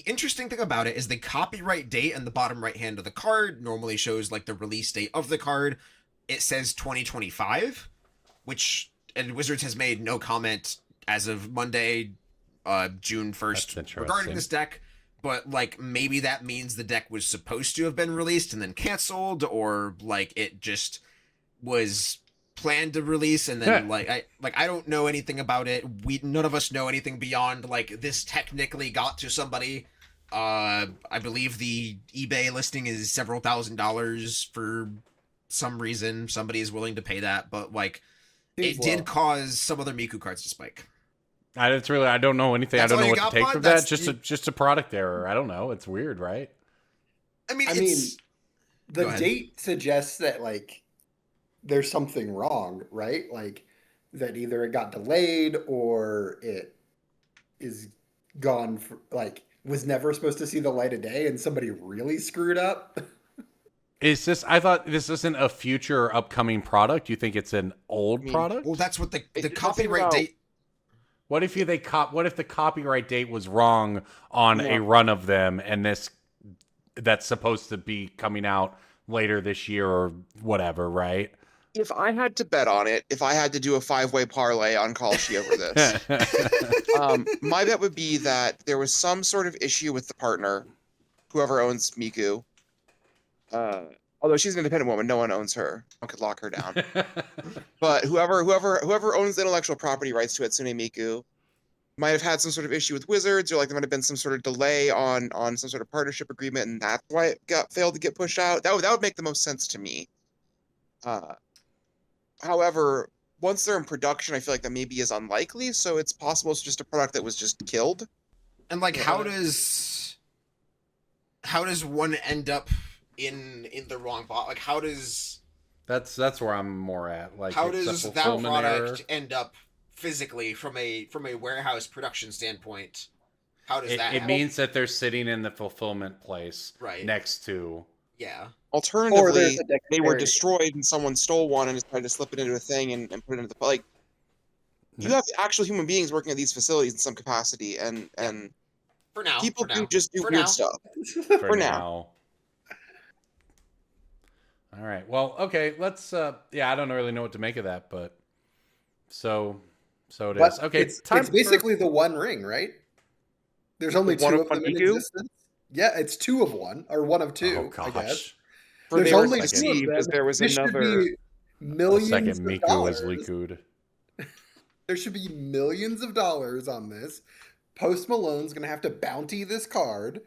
interesting thing about it is the copyright date in the bottom right hand of the card normally shows the release date of the card. It says 2025, and Wizards has made no comment as of Monday, June 1st regarding this deck. But maybe that means the deck was supposed to have been released and then canceled, or it just was planned to release and then I don't know anything about it. None of us know anything beyond this technically got to somebody. I believe the eBay listing is several $1,000s for some reason. Somebody is willing to pay that, but like, Seems it did low. cause some other Miku cards to spike. I don't know anything. That's I don't all know you what to got, take bud? from that. That's- Just a product error. I don't know. It's weird, right? I mean, I it's... mean, the Go ahead. date suggests that like there's something wrong, right? Like that either it got delayed or it is gone for, like was never supposed to see the light of day and somebody really screwed up. Is this? I thought this isn't a future upcoming product. You think it's an old I mean, product? Well, that's what the thing copyright about- date... What if What if the copyright date was wrong on a No. run of them, and that's supposed to be coming out later this year or whatever, right? If I had to bet on it, if I had to do a 5-way parlay on Kalshi over this, my bet would be that there was some sort of issue with the partner, whoever owns Miku. Although she's an independent woman, no one owns her. I could lock her down. But whoever owns the intellectual property rights to Hatsune Miku might have had some sort of issue with Wizards, or like there might have been some sort of delay on some sort of partnership agreement, and that's why it failed to get pushed out. That would make the most sense to me. However, once they're in production, I feel like that maybe is unlikely. So it's possible it's just a product that was just killed. And like, Yeah. how does one end up in the wrong bot? Like, how does That's where I'm more at. Like, how it's a does that fulfillment product error. end up physically from a warehouse production standpoint? How does that It happen? means that they're sitting in the fulfillment place Right. next to. Yeah. Or Alternatively, there's a they were dexterity. destroyed and someone stole one and just tried to slip it into a thing and put it into the like. You have actual human beings working at these facilities in some capacity, and For now. people for do now. just do For weird now. stuff. For now. All right. Well, okay. Let's. Yeah, I don't really know what to make of that, but so it But is. Okay. it's time for- basically the one ring, right? There's only One two of of them one in Miku? existence. Yeah, it's two of one or one of two. Oh I guess. gosh. For There's they were only two of deceived them. as there was This should another. be The millions second of Miku dollars. is Leak-u'd. There should be millions of dollars on this. Post Malone's gonna have to bounty this card.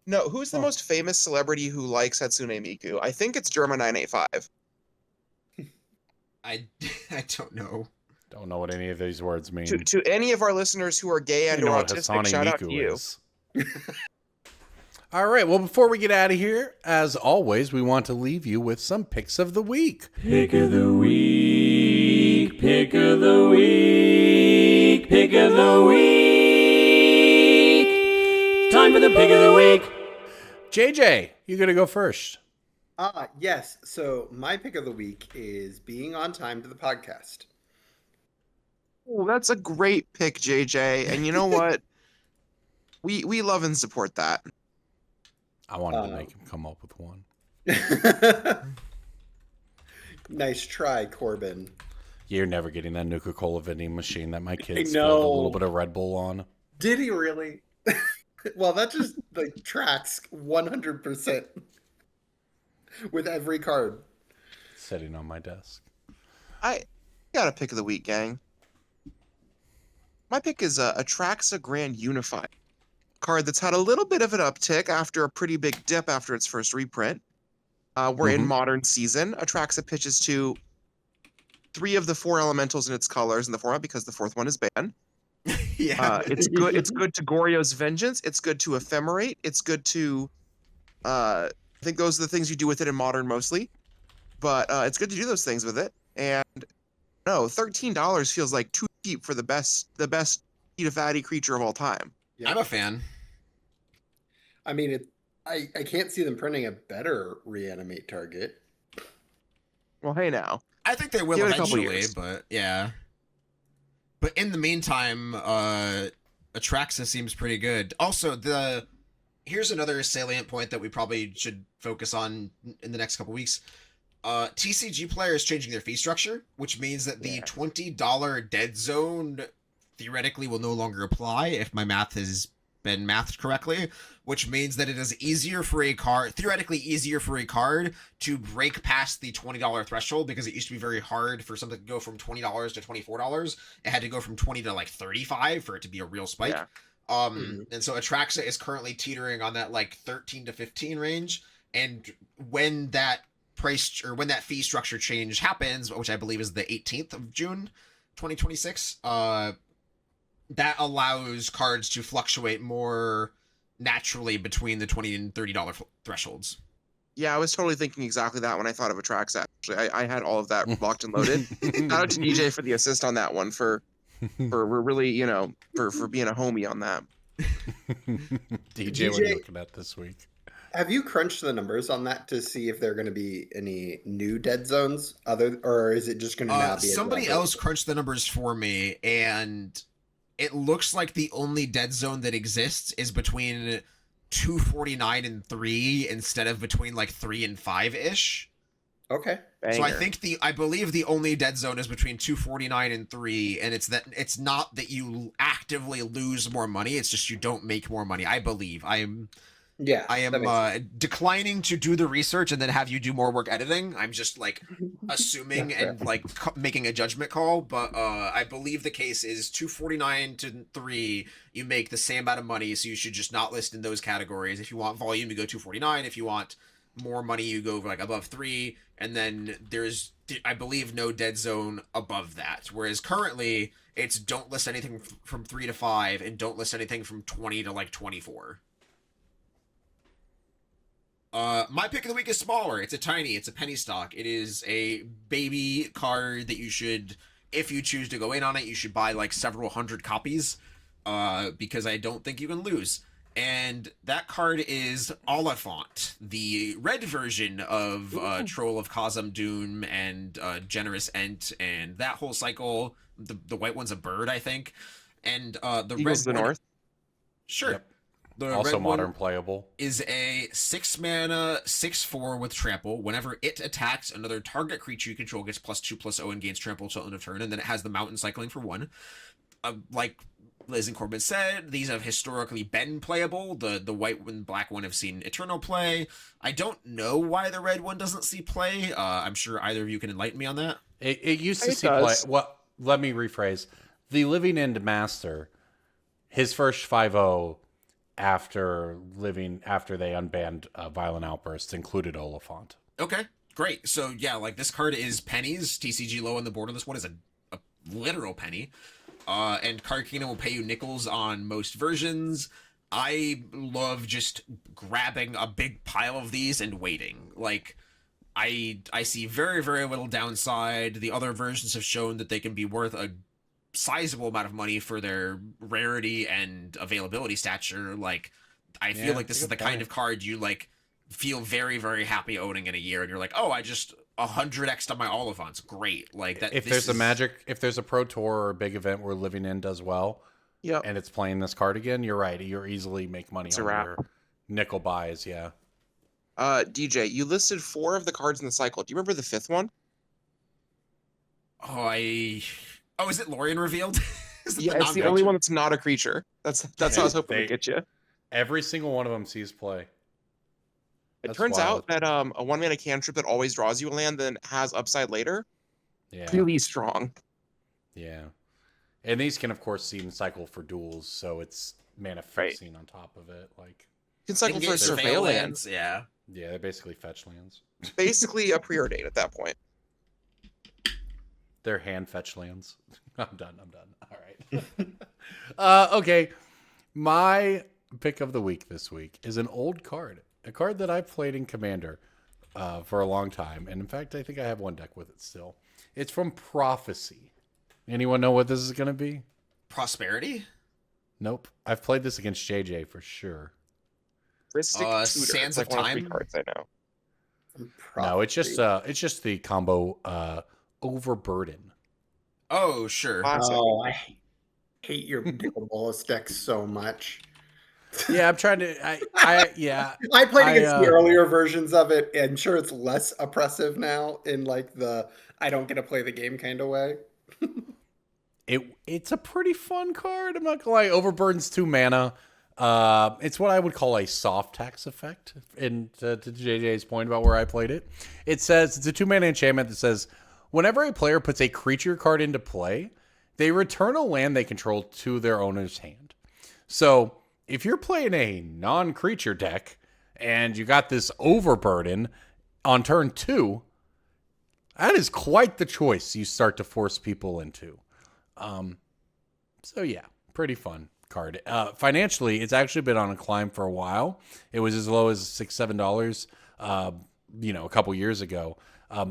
No, who's the most famous celebrity who likes Hatsune Miku? I think it's Germa985. I don't know. Don't know what any of these words mean. To any of our listeners who are gay and You know or what autistic, Hatsune shout out to Miku you. is. All right. Well, before we get out of here, as always, we want to leave you with some picks of the week. Pick of the week, pick of the week, pick of the week. Time for the pick of the week. JJ, you're gonna go first. Yes. So my pick of the week is being on time to the podcast. Oh, that's a great pick, JJ. And you know what? We love and support that. I wanted to make him come up with one. Nice try, Corbin. You're never getting that Nuka-Cola vending machine that my kid I spilled a know. little bit of Red Bull on. Did he really? Well, that just like tracks 100% with every card. Sitting on my desk. I got a pick of the week, gang. My pick is Atraxa Grand Unify. Card that's had a little bit of an uptick after a pretty big dip after its first reprint. We're in modern season. Atraxa pitches to 3 of the 4 elementals in its colors in the format because the 4th one is banned. Yeah. It's good. It's good to Goryo's Vengeance. It's good to Ephemerate. It's good to. I think those are the things you do with it in modern mostly, but it's good to do those things with it. And no, $13 feels like too cheap for the best eat a fatty creature of all time. I'm a fan. I mean, I can't see them printing a better reanimate target. Well, hey now. I think they will Give it a couple eventually, years. but yeah. But in the meantime, Atraxa seems pretty good. Also, here's another salient point that we probably should focus on in the next couple weeks. TCG players changing their fee structure, which means that the $20 dead zone theoretically will no longer apply if my math has been mathed correctly, which means that it is theoretically easier for a card to break past the $20 threshold, because it used to be very hard for something to go from $20 to $24. It had to go from 20 to like 35 for it to be a real spike. Yeah. And so Atraxa is currently teetering on that like 13 to 15 range. And when that when that fee structure change happens, which I believe is the 18th of June, 2026, that allows cards to fluctuate more naturally between the $20 and $30 thresholds. Yeah, I was totally thinking exactly that when I thought of Atraxa. Actually, I had all of that locked and loaded. Shout out to DJ for the assist on that one for really, for being a homie on that. DJ, what are you looking at this week? Have you crunched the numbers on that to see if there are going to be any new dead zones, or is it just going to not be? Somebody else crunched the numbers for me, and it looks like the only dead zone that exists is between 249 and 3 instead of between like 3 and 5-ish. Okay. Banger. So I believe the only dead zone is between 249 and 3, and it's not that you actively lose more money, it's just you don't make more money. I believe. I am declining to do the research and then have you do more work editing. I'm just like assuming and like making a judgment call, but I believe the case is 249 to 3, you make the same amount of money, so you should just not list in those categories. If you want volume, you go 249. If you want more money, you go like above 3, and then there's, I believe, no dead zone above that. Whereas currently, it's don't list anything from 3 to 5, and don't list anything from 20 to like 24. My pick of the week is smaller. It's a penny stock. It is a baby card that you should, if you choose to go in on it, you should buy like several hundred copies, because I don't think you can lose. And that card is Oliphant, the red version of Troll of Khazam Doom and Generous Ent, and that whole cycle. The white one's a bird, I think. And the Eagles red of the North. Sure. Yep. The Also red modern one playable. is a 6-mana 6/4 with trample. Whenever it attacks, another target creature you control gets +2/+0 and gains trample till end of turn, and then it has the mountain cycling for 1. Like Liz and Corbin said, these have historically been playable. The white and black one have seen eternal play. I don't know why the red one doesn't see play. I'm sure either of you can enlighten me on that. It used to see play. Well, let me rephrase. The Living End Master, his first 5/0 after they unbanned Violent Outbursts included Oliphant. Okay, great. So yeah, like this card is pennies. TCG low on the board on this one is a literal penny. And Card Kingdom will pay you nickels on most versions. I love just grabbing a big pile of these and waiting. Like, I see very, very little downside. The other versions have shown that they can be worth a sizable amount of money for their rarity and availability stature. Like, I feel like this is the kind of card you, like, feel very, very happy owning in a year. And you're like, oh, I just 100x'd on my Oliphants. Great. Like that. If there's a pro tour or a big event where Living In does well, yep, and it's playing this card again, you're right. You're easily make money on your nickel buys. Yeah. DJ, you listed 4 of the cards in the cycle. Do you remember the 5th one? Is it Lorien revealed? Yeah, it's the only one that's not a creature. That's how I was hoping to get you. Every single one of them sees play. It turns out that a 1-mana cantrip that always draws you a land then has upside later. Yeah. Really strong. Yeah. And these can, of course, see in cycle for duels, so it's mana fetching on top of it. Like, you can cycle for surveillance. Yeah. Yeah, they're basically fetch lands. Basically a preordain at that point. They're hand fetch lands. I'm done. All right. Okay. My pick of the week this week is an old card. A card that I played in Commander for a long time. And in fact, I think I have one deck with it still. It's from Prophecy. Anyone know what this is going to be? Prosperity? Nope. I've played this against JJ for sure. Sands of Time? Cards I know. No, it's just the combo Overburden. Oh, sure. Awesome. Oh, I hate your Nicol Bolas deck so much. Yeah, I'm trying to. I played against the earlier versions of it, and sure, it's less oppressive now in like the I don't get to play the game kind of way. It's a pretty fun card. I'm not gonna lie. Overburden's 2 mana. It's what I would call a soft tax effect. And to JJ's point about where I played it, it says it's a 2 mana enchantment that says whenever a player puts a creature card into play, they return a land they control to their owner's hand. So if you're playing a non-creature deck and you got this Overburden on turn 2, that is quite the choice you start to force people into. So yeah, pretty fun card. Financially, it's actually been on a climb for a while. It was as low as $6-7, a couple years ago.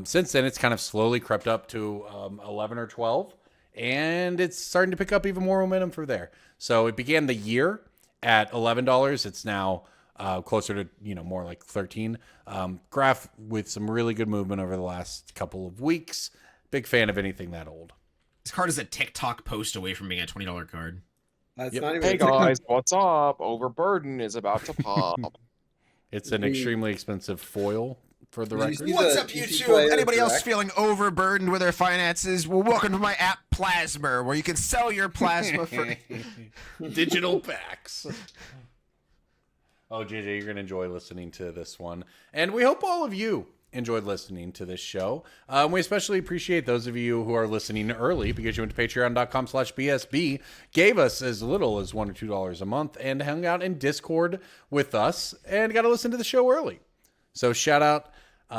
Since then, it's kind of slowly crept up to 11 or 12, and it's starting to pick up even more momentum from there. So it began the year at $11. It's now closer to, more like 13. Graph with some really good movement over the last couple of weeks. Big fan of anything that old. This card is a TikTok post away from being a $20 card. That's Yep. not even Hey guys, what's up? Overburden is about to pop. It's an extremely expensive foil for the record. He's What's a up, PC YouTube? player, Anybody else correct? feeling overburdened with their finances? Well, welcome to my app Plasma, where you can sell your plasma for Digital packs. Oh, JJ, you're going to enjoy listening to this one. And we hope all of you enjoyed listening to this show. We especially appreciate those of you who are listening early because you went to patreon.com/BSB, gave us as little as $1 or $2 a month, and hung out in Discord with us and got to listen to the show early. So shout out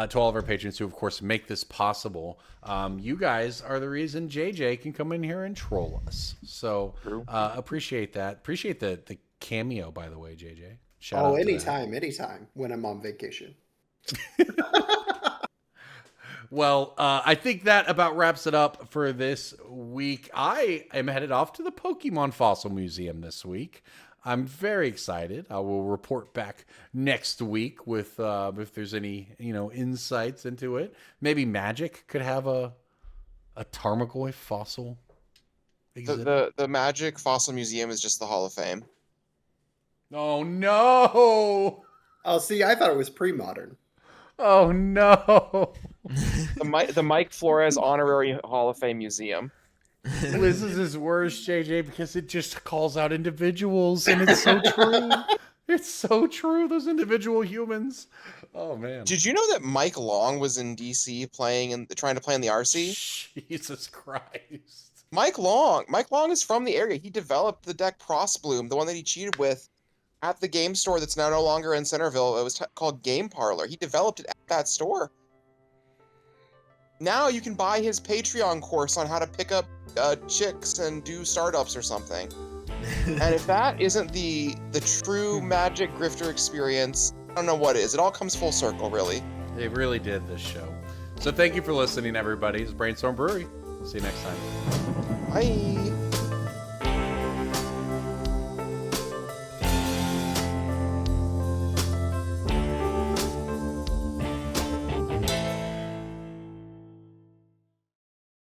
to all of our patrons who, of course, make this possible. You guys are the reason JJ can come in here and troll us. So appreciate that. Appreciate the cameo, by the way, JJ. Shout out to anytime when I'm on vacation. Well, I think that about wraps it up for this week. I am headed off to the Pokemon Fossil Museum this week. I'm very excited. I will report back next week with if there's any insights into it. Maybe Magic could have a Tarmogoyf fossil exhibit. The Magic Fossil Museum is just the Hall of Fame. Oh no! Oh, see, I thought it was pre-modern. Oh no! The Mike Flores Honorary Hall of Fame Museum. This is worse, JJ, because it just calls out individuals, and it's so true. It's so true. Those individual humans. Oh man! Did you know that Mike Long was in DC trying to play in the RC? Jesus Christ! Mike Long is from the area. He developed the deck Prosbloom, the one that he cheated with, at the game store that's now no longer in Centerville. It was called Game Parlor. He developed it at that store. Now you can buy his Patreon course on how to pick up chicks and do startups or something. And if that isn't the true Magic grifter experience, I don't know what is. It all comes full circle, really. It really did, this show. So thank you for listening, everybody. It's Brainstorm Brewery. We'll see you next time. Bye.